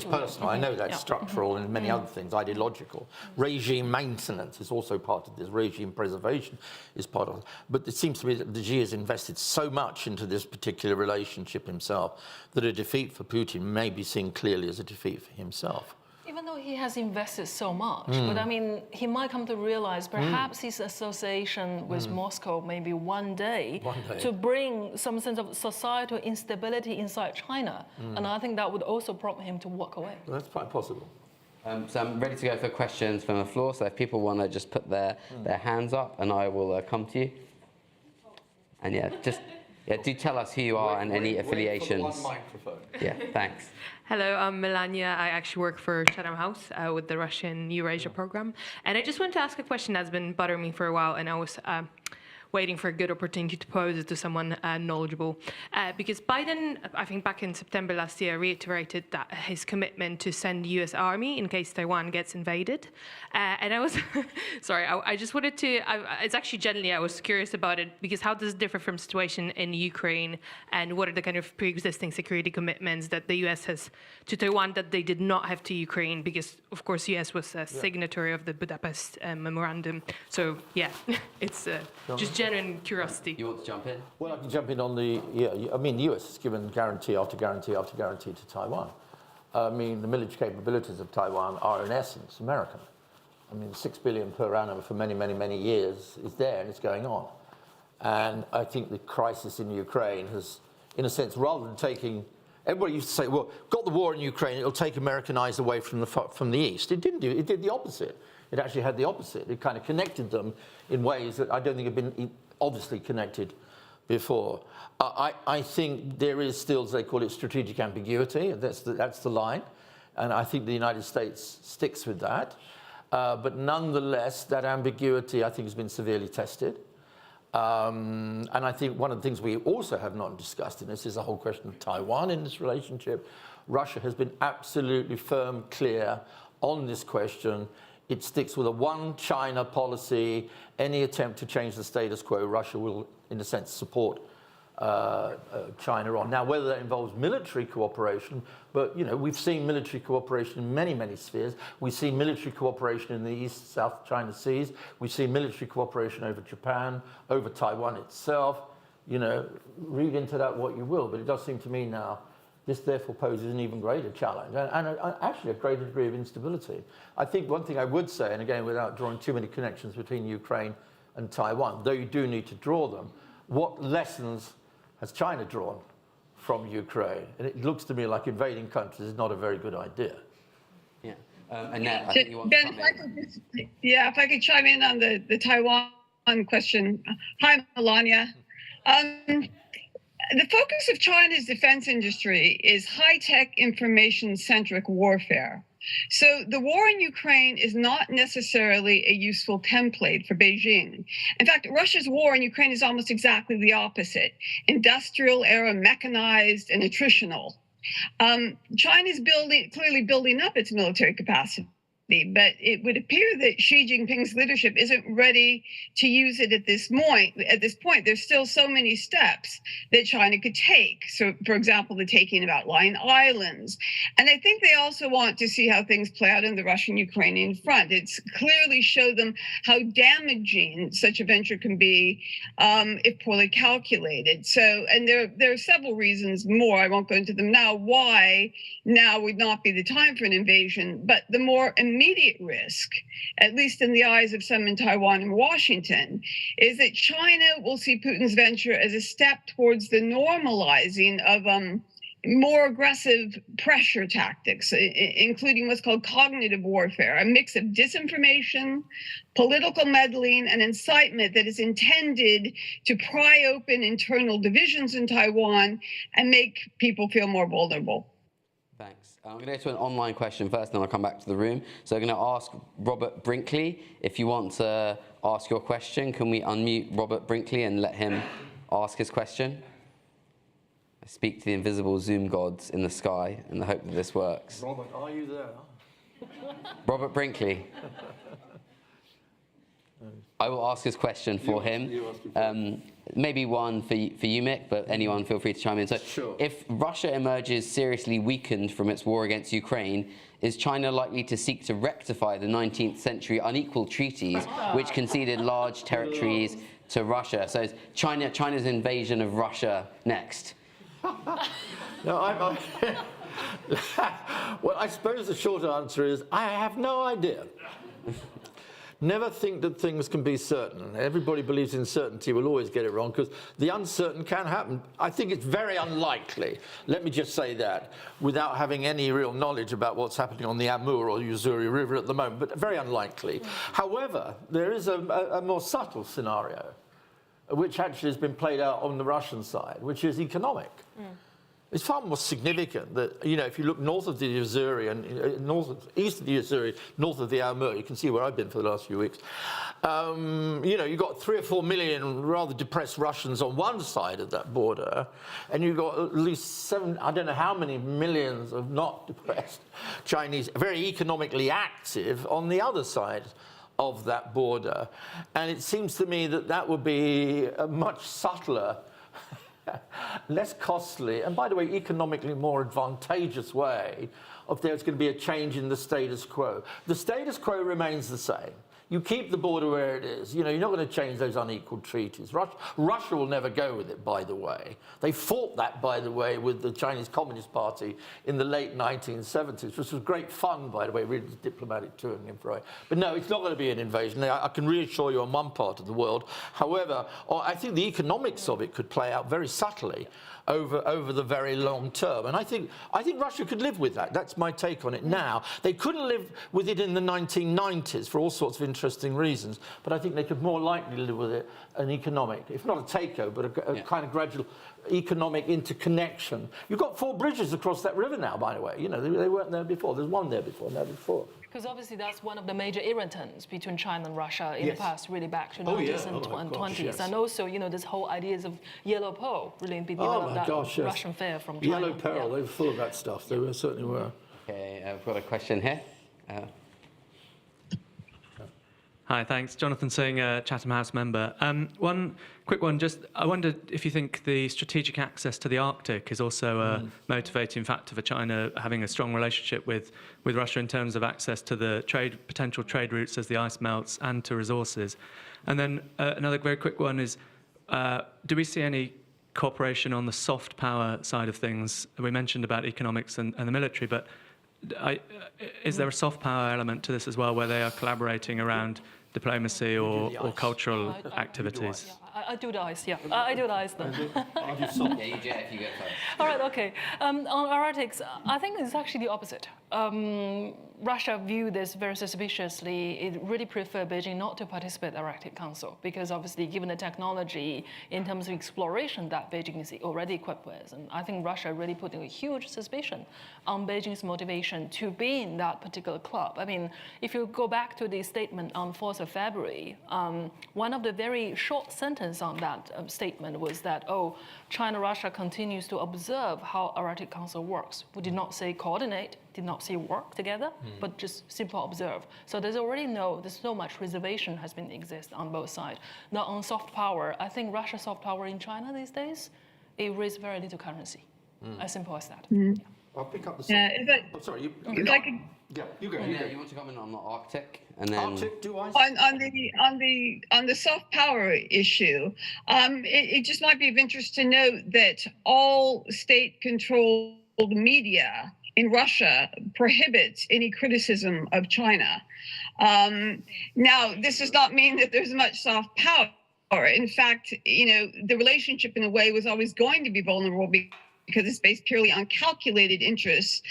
personal. I know that's structural and many other things, ideological. Regime maintenance is also part of this. Regime preservation is part of it. But it seems to me that Xi has invested so much into this particular relationship himself that a defeat for Putin may be seen clearly as a defeat for himself. Even though he has invested so much, but I mean, he might come to realize perhaps his association with Moscow maybe one day to bring some sense of societal instability inside China. And I think that would also prompt him to walk away. Well, that's quite possible. So I'm ready to go for questions from the floor. So if people want to just put their hands up, and I will come to you. And do tell us who you are and any affiliations. Wait for the one microphone. Yeah, thanks. Hello, I'm Melania. I actually work for Chatham House with the Russian Eurasia program. And I just want to ask a question that's been bothering me for a while, and I was waiting for a good opportunity to pose it to someone knowledgeable. Because Biden, I think back in September last year, reiterated that his commitment to send US Army in case Taiwan gets invaded. And I was, sorry, I just wanted to, it's actually generally, I was curious about it, because how does it differ from situation in Ukraine, and what are the kind of pre-existing security commitments that the US has to Taiwan that they did not have to Ukraine, because of course US was a signatory of the Budapest Memorandum. So yeah, it's just genuine curiosity. You want to jump in? Well, I can jump in on the, I mean, the US has given guarantee after guarantee after guarantee to Taiwan. I mean, the military capabilities of Taiwan are in essence American. I mean, $6 billion per annum for many, many, many years is there and it's going on. And I think the crisis in Ukraine has, in a sense, rather than taking, everybody used to say, well, got the war in Ukraine, it'll take American eyes away from the East. It didn't do it, it did the opposite. It actually had the opposite. It kind of connected them in ways that I don't think have been obviously connected before. I think there is still, as they call it, strategic ambiguity. That's the line. And I think the United States sticks with that. But nonetheless, that ambiguity, I think, has been severely tested. And I think one of the things we also have not discussed in this is the whole question of Taiwan in this relationship. Russia has been absolutely firm, clear on this question. It sticks with a one China policy. Any attempt to change the status quo, Russia will, in a sense, support China on. Now, whether that involves military cooperation, but we've seen military cooperation in many, many spheres. We've seen military cooperation in the East-South China Seas. We've seen military cooperation over Japan, over Taiwan itself. Read into that what you will, but it does seem to me now this therefore poses an even greater challenge and actually a greater degree of instability. I think one thing I would say, and again without drawing too many connections between Ukraine and Taiwan, though you do need to draw them, what lessons has China drawn from Ukraine? And it looks to me like invading countries is not a very good idea. Yeah. Annette, I think you want Ben, to come in. if I could chime in on the Taiwan question. Hi, Melania. The focus of China's defense industry is high-tech information-centric warfare. So the war in Ukraine is not necessarily a useful template for Beijing. In fact, Russia's war in Ukraine is almost exactly the opposite: industrial era, mechanized, and attritional. China is clearly building up its military capacity, but it would appear that Xi Jinping's leadership isn't ready to use it at this point. There's still so many steps that China could take. So, for example, the taking of outlying islands. And I think they also want to see how things play out in the Russian-Ukrainian front. It's clearly show them how damaging such a venture can be if poorly calculated. So, and there are several reasons more, I won't go into them now, why now would not be the time for an invasion. But the more immediate risk, at least in the eyes of some in Taiwan and Washington, is that China will see Putin's venture as a step towards the normalizing of more aggressive pressure tactics, including what's called cognitive warfare, a mix of disinformation, political meddling, and incitement that is intended to pry open internal divisions in Taiwan and make people feel more vulnerable. Thanks. I'm going to go to an online question first, then I'll come back to the room. So I'm going to ask Robert Brinkley, if you want to ask your question, can we unmute Robert Brinkley and let him ask his question? I speak to the invisible Zoom gods in the sky in the hope that this works. Robert, are you there? Robert Brinkley. I will ask his question for him. Maybe one for you, Mick, but anyone feel free to chime in. So, sure. If Russia emerges seriously weakened from its war against Ukraine, is China likely to seek to rectify the 19th century unequal treaties which conceded large territories to Russia? So is China's invasion of Russia next? No, well, I suppose the short answer is I have no idea. Never think that things can be certain. Everybody believes in certainty will always get it wrong because the uncertain can happen. I think it's very unlikely, let me just say that, without having any real knowledge about what's happening on the Amur or Usuri River at the moment, but very unlikely. However, there is a more subtle scenario, which actually has been played out on the Russian side, which is economic. It's far more significant that, you know, if you look north of the Usuri and east of the Usuri, north of the Amur, you can see where I've been for the last few weeks. You know, you've got 3 or 4 million rather depressed Russians on one side of that border, and you've got at least 7, I don't know how many millions of not depressed Chinese, very economically active on the other side of that border. And it seems to me that that would be a much subtler, less costly, and by the way, economically more advantageous way if there's going to be a change in the status quo. The status quo remains the same. You keep the border where it is. You know, you're not going to change those unequal treaties. Russia will never go with it, by the way. They fought that, by the way, with the Chinese Communist Party in the late 1970s, which was great fun, by the way, really diplomatic touring and fro. But no, it's not going to be an invasion. I can reassure you on one part of the world. However, I think the economics of it could play out very subtly over the very long term. And I think Russia could live with that. That's my take on it now. They couldn't live with it in the 1990s for all sorts of interesting reasons, but I think they could more likely live with it an economic, if not a takeover, but a kind of gradual economic interconnection. You've got 4 bridges across that river now, by the way. You know, they weren't there before. There's one there before, now before. Because obviously that's one of the major irritants between China and Russia in the past, really back to 90s and 20s. Yes. And also, you know, this whole ideas of yellow pearl really developed that Russian fear from China. Yellow peril, they were full of that stuff. They certainly were. Okay, I've got a question here. Hi, thanks. Jonathan Singh, Chatham House member. One quick one, just I wondered if you think the strategic access to the Arctic is also a motivating factor for China having a strong relationship with Russia in terms of access to the potential trade routes as the ice melts and to resources. And then another very quick one is, do we see any cooperation on the soft power side of things? We mentioned about economics and the military, but is there a soft power element to this as well, where they are collaborating around diplomacy or cultural activities? I do the ice, I do the ice then. Yeah, you, Jeff, you go first. All right, okay. On Arctics, I think it's actually the opposite. Russia viewed this very suspiciously. It really preferred Beijing not to participate in the Arctic Council because obviously given the technology in terms of exploration that Beijing is already equipped with. And I think Russia really putting a huge suspicion on Beijing's motivation to be in that particular club. I mean, if you go back to the statement on 4th of February, one of the very short sentences on that statement was that, China-Russia continues to observe how Arctic Council works. We did not say coordinate, did not say work together, but just simple observe. So there's so much reservation has been exist on both sides. Now on soft power, I think Russia's soft power in China these days, it raises very little currency. As simple as that. Yeah. I'll pick up the... sorry, you go. You want to comment on the Arctic? And then Arctic, do I? On the soft power issue, it just might be of interest to note that all state-controlled media in Russia prohibits any criticism of China. Now, this does not mean that there's much soft power. In fact, you know, the relationship in a way was always going to be vulnerable because it's based purely on calculated interests.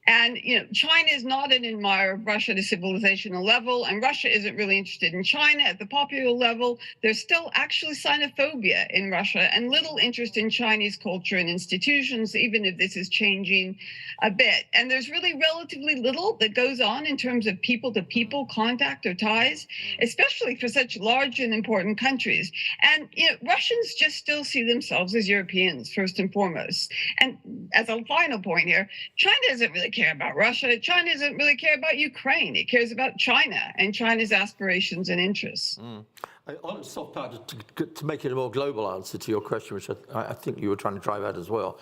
And, China is not an admirer of Russia at a civilizational level, and Russia isn't really interested in China at the popular level. There's still actually xenophobia in Russia and little interest in Chinese culture and institutions, even if this is changing a bit. And there's really relatively little that goes on in terms of people-to-people contact or ties, especially for such large and important countries. And, Russians just still see themselves as Europeans, first and foremost. And as a final point here, China doesn't really care about Russia. China doesn't really care about Ukraine. It cares about China and China's aspirations and interests. On soft power, to make it a more global answer to your question, which I think you were trying to drive at as well,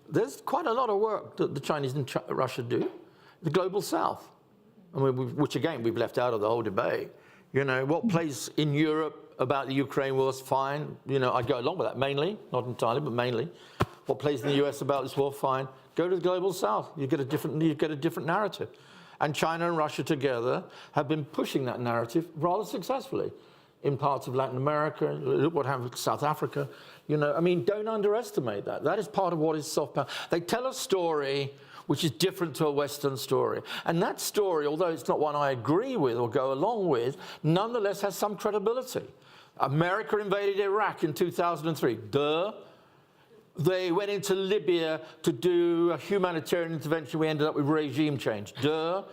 there's quite a lot of work that the Chinese and Russia do, the global south, which again we've left out of the whole debate. What plays in Europe about the Ukraine war is fine. I go along with that mainly, not entirely, but mainly. What plays in the US about this war, fine. Go to the global south. You get a different narrative. And China and Russia together have been pushing that narrative rather successfully in parts of Latin America. Look what happened with South Africa. Don't underestimate that. That is part of what is soft power. They tell a story which is different to a Western story. And that story, although it's not one I agree with or go along with, nonetheless has some credibility. America invaded Iraq in 2003. Duh. They went into Libya to do a humanitarian intervention. We ended up with regime change. Duh.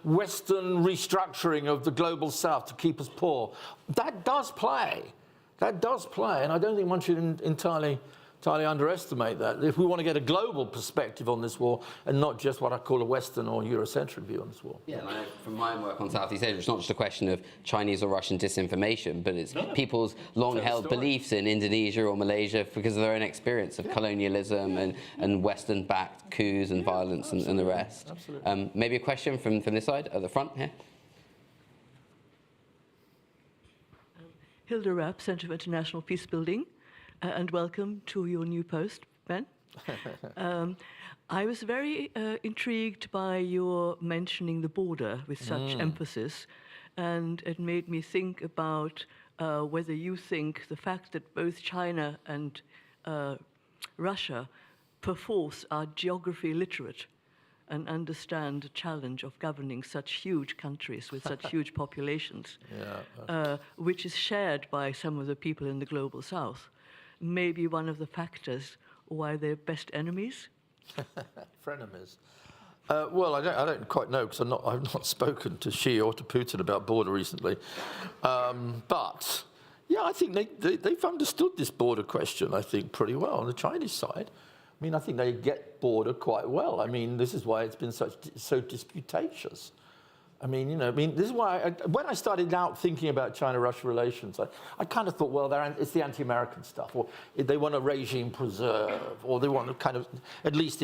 Western restructuring of the global south to keep us poor. That does play. That does play. And I don't think one should entirely underestimate that. If we want to get a global perspective on this war and not just what I call a Western or Eurocentric view on this war. Yeah, and I know from my work on Southeast Asia, it's not just a question of Chinese or Russian disinformation, but it's people's long-held beliefs in Indonesia or Malaysia because of their own experience of colonialism and Western-backed coups and violence and the rest. Absolutely. Maybe a question from this side at the front here. Hilda Rapp, Center for International Peace Building. And welcome to your new post, Ben. I was very intrigued by your mentioning the border with such emphasis, and it made me think about whether you think the fact that both China and Russia perforce are geography literate and understand the challenge of governing such huge countries with such huge populations, which is shared by some of the people in the global south. Maybe one of the factors why they're best enemies? Frenemies. Well, I don't quite know because I've not spoken to Xi or to Putin about border recently. But yeah, I think they've understood this border question, I think, pretty well on the Chinese side. I think they get border quite well. This is why it's been so disputatious. This is why when I started out thinking about China-Russia relations, I kind of thought, well, it's the anti-American stuff, or they want a regime preserve, or they want to kind of at least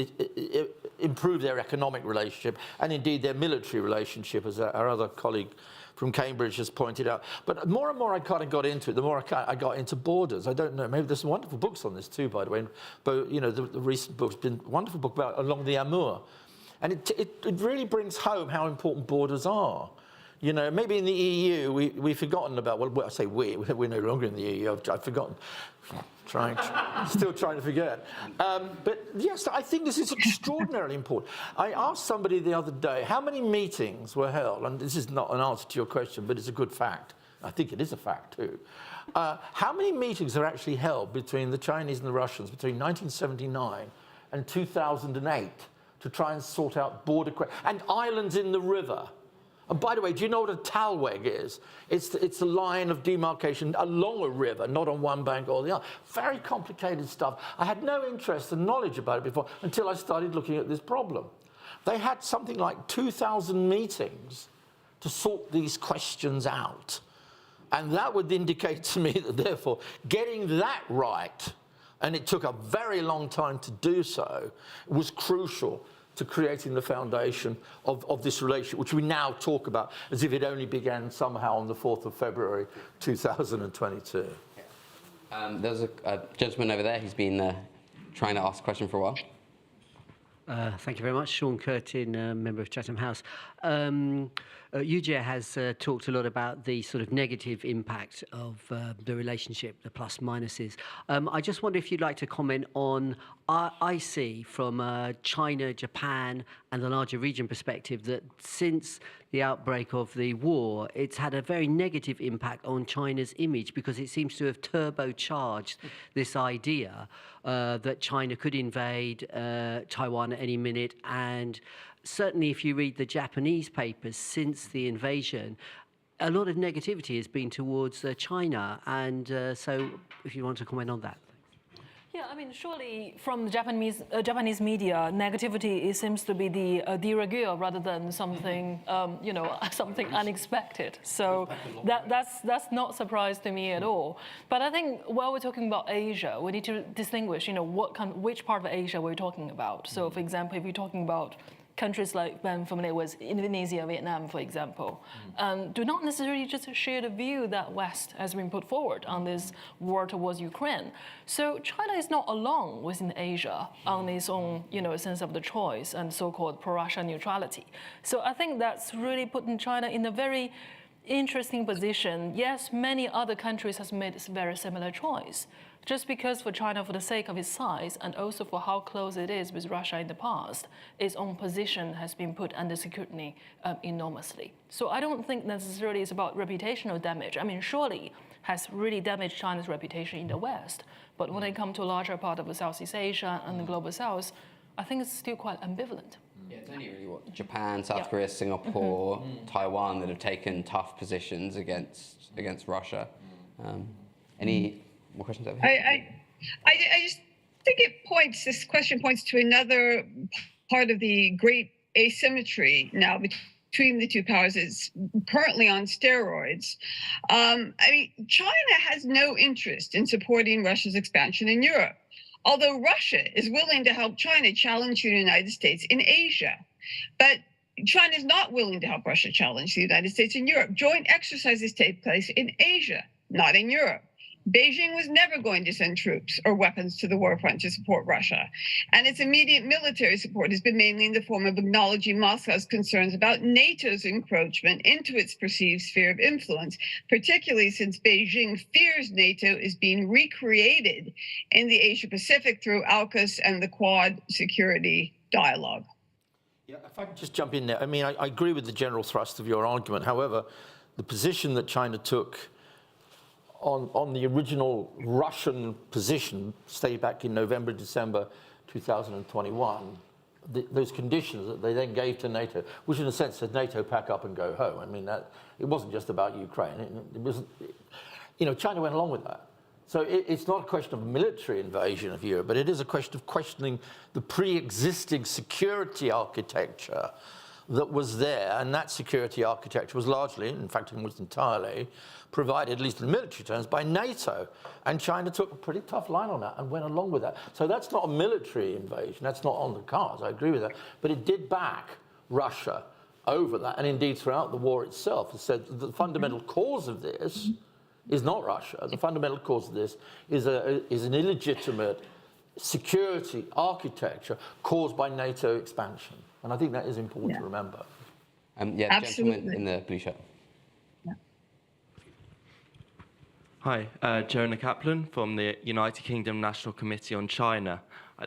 improve their economic relationship, and indeed their military relationship, as our other colleague from Cambridge has pointed out. But more and more I kind of got into it, the more I got into borders. I don't know, maybe there's some wonderful books on this too, by the way. But, the recent book's been a wonderful book about along the Amur. And it really brings home how important borders are. Maybe in the EU, we've forgotten about, well, I say we're no longer in the EU, I've forgotten. Still trying to forget. But yes, I think this is extraordinarily important. I asked somebody the other day, how many meetings were held? And this is not an answer to your question, but it's a good fact. I think it is a fact too. How many meetings are actually held between the Chinese and the Russians between 1979 and 2008? To try and sort out border questions, and islands in the river. And by the way, do you know what a talweg is? It's a line of demarcation along a river, not on one bank or the other. Very complicated stuff. I had no interest and knowledge about it before until I started looking at this problem. They had something like 2,000 meetings to sort these questions out. And that would indicate to me that, therefore, getting that right, and it took a very long time to do so, was crucial to creating the foundation of this relationship, which we now talk about as if it only began somehow on the 4th of February 2022. There's a gentleman over there who's been trying to ask a question for a while. Thank you very much. Sean Curtin, member of Chatham House. Yujia has talked a lot about the sort of negative impact of the relationship, the plus minuses. I just wonder if you'd like to comment on, I see from China, Japan, and the larger region perspective that since the outbreak of the war, it's had a very negative impact on China's image because it seems to have turbocharged this idea that China could invade Taiwan at any minute. And certainly if you read the Japanese papers since the invasion, a lot of negativity has been towards China. And so if you want to comment on that. Yeah, I mean, surely from the Japanese media, negativity seems to be the de rigueur rather than something, something unexpected. So that's not a surprise to me at all. But I think while we're talking about Asia, we need to distinguish, which part of Asia we're talking about. So, for example, if you're talking about countries like Ben familiar with Indonesia, Vietnam, for example, do not necessarily just share the view that West has been put forward on this war towards Ukraine. So China is not alone within Asia on its own, sense of the choice and so-called pro-Russia neutrality. So I think that's really putting China in a very interesting position. Yes, many other countries have made a very similar choice. Just because for China, for the sake of its size and also for how close it is with Russia in the past, its own position has been put under scrutiny enormously. So I don't think necessarily it's about reputational damage. I mean, surely has really damaged China's reputation in the West. But when it comes to a larger part of the Southeast Asia and the global South, I think it's still quite ambivalent. Yeah, it's only really Japan, South Korea, Singapore, Taiwan that have taken tough positions against Russia. Any more questions over here? I just think this question points to another part of the great asymmetry now between the two powers is currently on steroids. China has no interest in supporting Russia's expansion in Europe, although Russia is willing to help China challenge the United States in Asia. But China is not willing to help Russia challenge the United States in Europe. Joint exercises take place in Asia, not in Europe. Beijing was never going to send troops or weapons to the war front to support Russia. And its immediate military support has been mainly in the form of acknowledging Moscow's concerns about NATO's encroachment into its perceived sphere of influence, particularly since Beijing fears NATO is being recreated in the Asia-Pacific through AUKUS and the Quad security dialogue. Yeah, if I could just jump in there. I mean, I agree with the general thrust of your argument. However, the position that China took on the original Russian position, stay back in November, December 2021, those conditions that they then gave to NATO, which in a sense said NATO pack up and go home. I mean, it wasn't just about Ukraine. It wasn't, China went along with that. So it's not a question of military invasion of Europe, but it is a question of questioning the pre-existing security architecture that was there, and that security architecture was largely, in fact almost entirely, provided, at least in military terms, by NATO. And China took a pretty tough line on that and went along with that. So that's not a military invasion, that's not on the cards, I agree with that. But it did back Russia over that, and indeed throughout the war itself. It said the fundamental cause of this is not Russia. The fundamental cause of this is an illegitimate security architecture caused by NATO expansion. And I think that is important to remember. Gentleman in the blue shirt. Hi, Jonah Kaplan from the United Kingdom National Committee on China.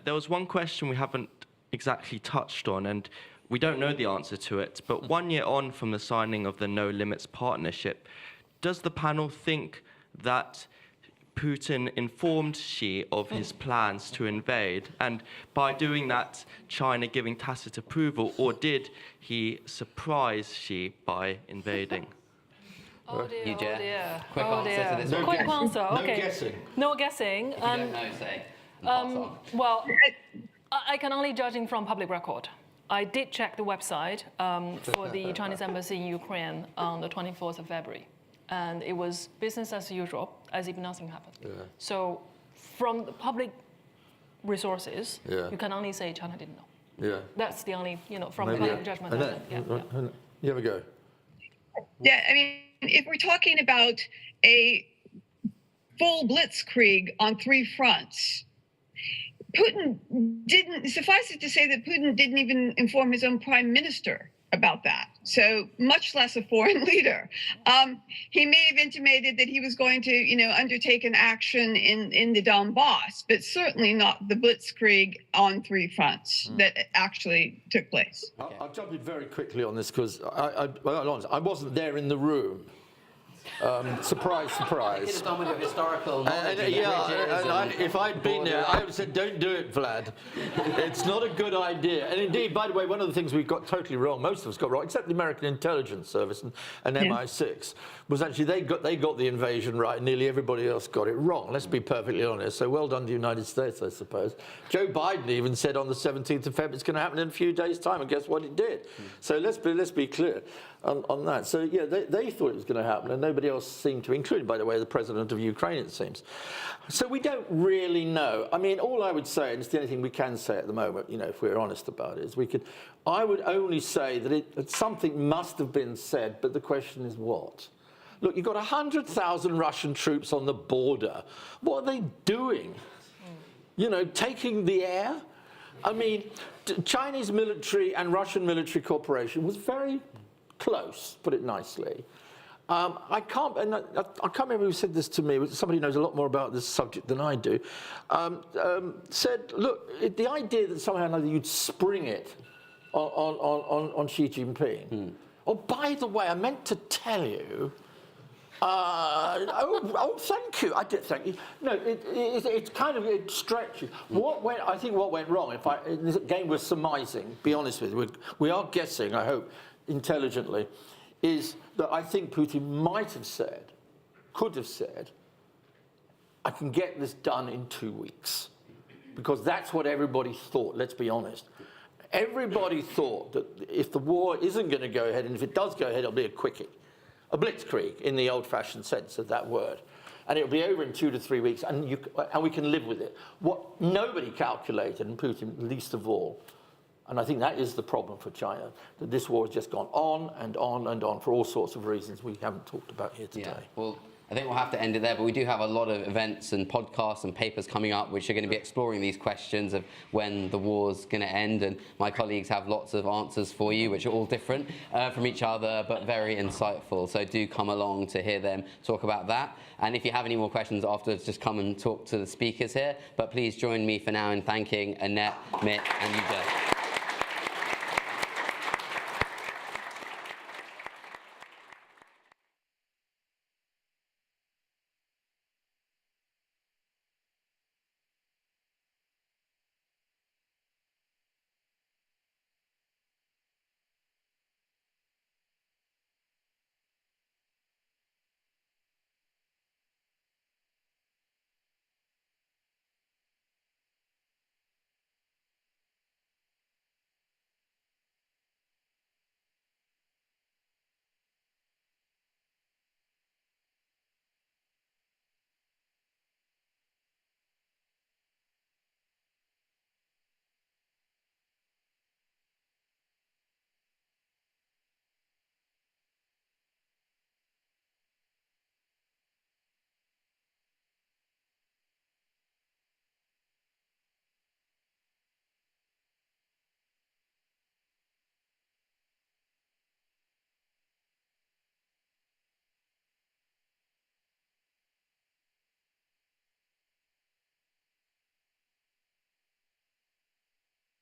There was one question we haven't exactly touched on, and we don't know the answer to it, but 1 year on from the signing of the No Limits Partnership, does the panel think that Putin informed Xi of his plans to invade, and by doing that, China giving tacit approval, or did he surprise Xi by invading? Oh dear, Yujia, oh dear. quick answer to this one. Quick answer, okay. No guessing. No guessing. If you don't know, say. And pass on. Well, I can only judging from public record. I did check the website for the Chinese embassy in Ukraine on the 24th of February. And it was business as usual, as if nothing happened. Yeah. So from the public resources, you can only say China didn't know. Yeah. That's the only, from public judgment. You have a go. Yeah, I mean, if we're talking about a full blitzkrieg on three fronts, Putin didn't, suffice it to say that Putin didn't even inform his own prime minister about that. So much less a foreign leader. He may have intimated that he was going to, undertake an action in the Donbass, but certainly not the blitzkrieg on 3 fronts that actually took place. I'll jump in very quickly on this because I wasn't there in the room. Surprise, surprise. It's done with your historical knowledge. If I'd been there, I would have said, don't do it, Vlad. It's not a good idea. And indeed, by the way, one of the things we got totally wrong, most of us got wrong, except the American intelligence service and MI6, was actually they got the invasion right, and nearly everybody else got it wrong. Let's be perfectly honest. So well done to the United States, I suppose. Joe Biden even said on the 17th of February it's going to happen in a few days' time, and guess what it did? So let's be clear on that. So yeah, they thought it was going to happen, and nobody else seemed to, including, by the way, the president of Ukraine, it seems. So we don't really know. I mean, all I would say, and it's the only thing we can say at the moment, if we're honest about it, is I would only say that something must have been said, but the question is what? Look, you've got 100,000 Russian troops on the border. What are they doing? Taking the air? I mean, Chinese military and Russian military cooperation was very close, put it nicely. I can't remember who said this to me, but somebody knows a lot more about this subject than I do, said, look, the idea that somehow or another you'd spring it on Xi Jinping. Oh, by the way, I meant to tell you, thank you. I did thank you. No, it stretches. I think what went wrong, again, we're surmising, be honest with you, we are guessing, I hope, intelligently, is that I think Putin could have said, I can get this done in 2 weeks. Because that's what everybody thought, let's be honest. Everybody thought that if the war isn't going to go ahead, and if it does go ahead, it'll be a quickie. A blitzkrieg, in the old-fashioned sense of that word. And it'll be over in 2 to 3 weeks, and we can live with it. What nobody calculated, and Putin least of all, and I think that is the problem for China, that this war has just gone on and on and on for all sorts of reasons we haven't talked about here today. Yeah. Well, I think we'll have to end it there, but we do have a lot of events and podcasts and papers coming up which are going to be exploring these questions of when the war's going to end, and my colleagues have lots of answers for you which are all different from each other but very insightful, so do come along to hear them talk about that. And if you have any more questions afterwards, just come and talk to the speakers here, but please join me for now in thanking Annette, Mick and Yuja.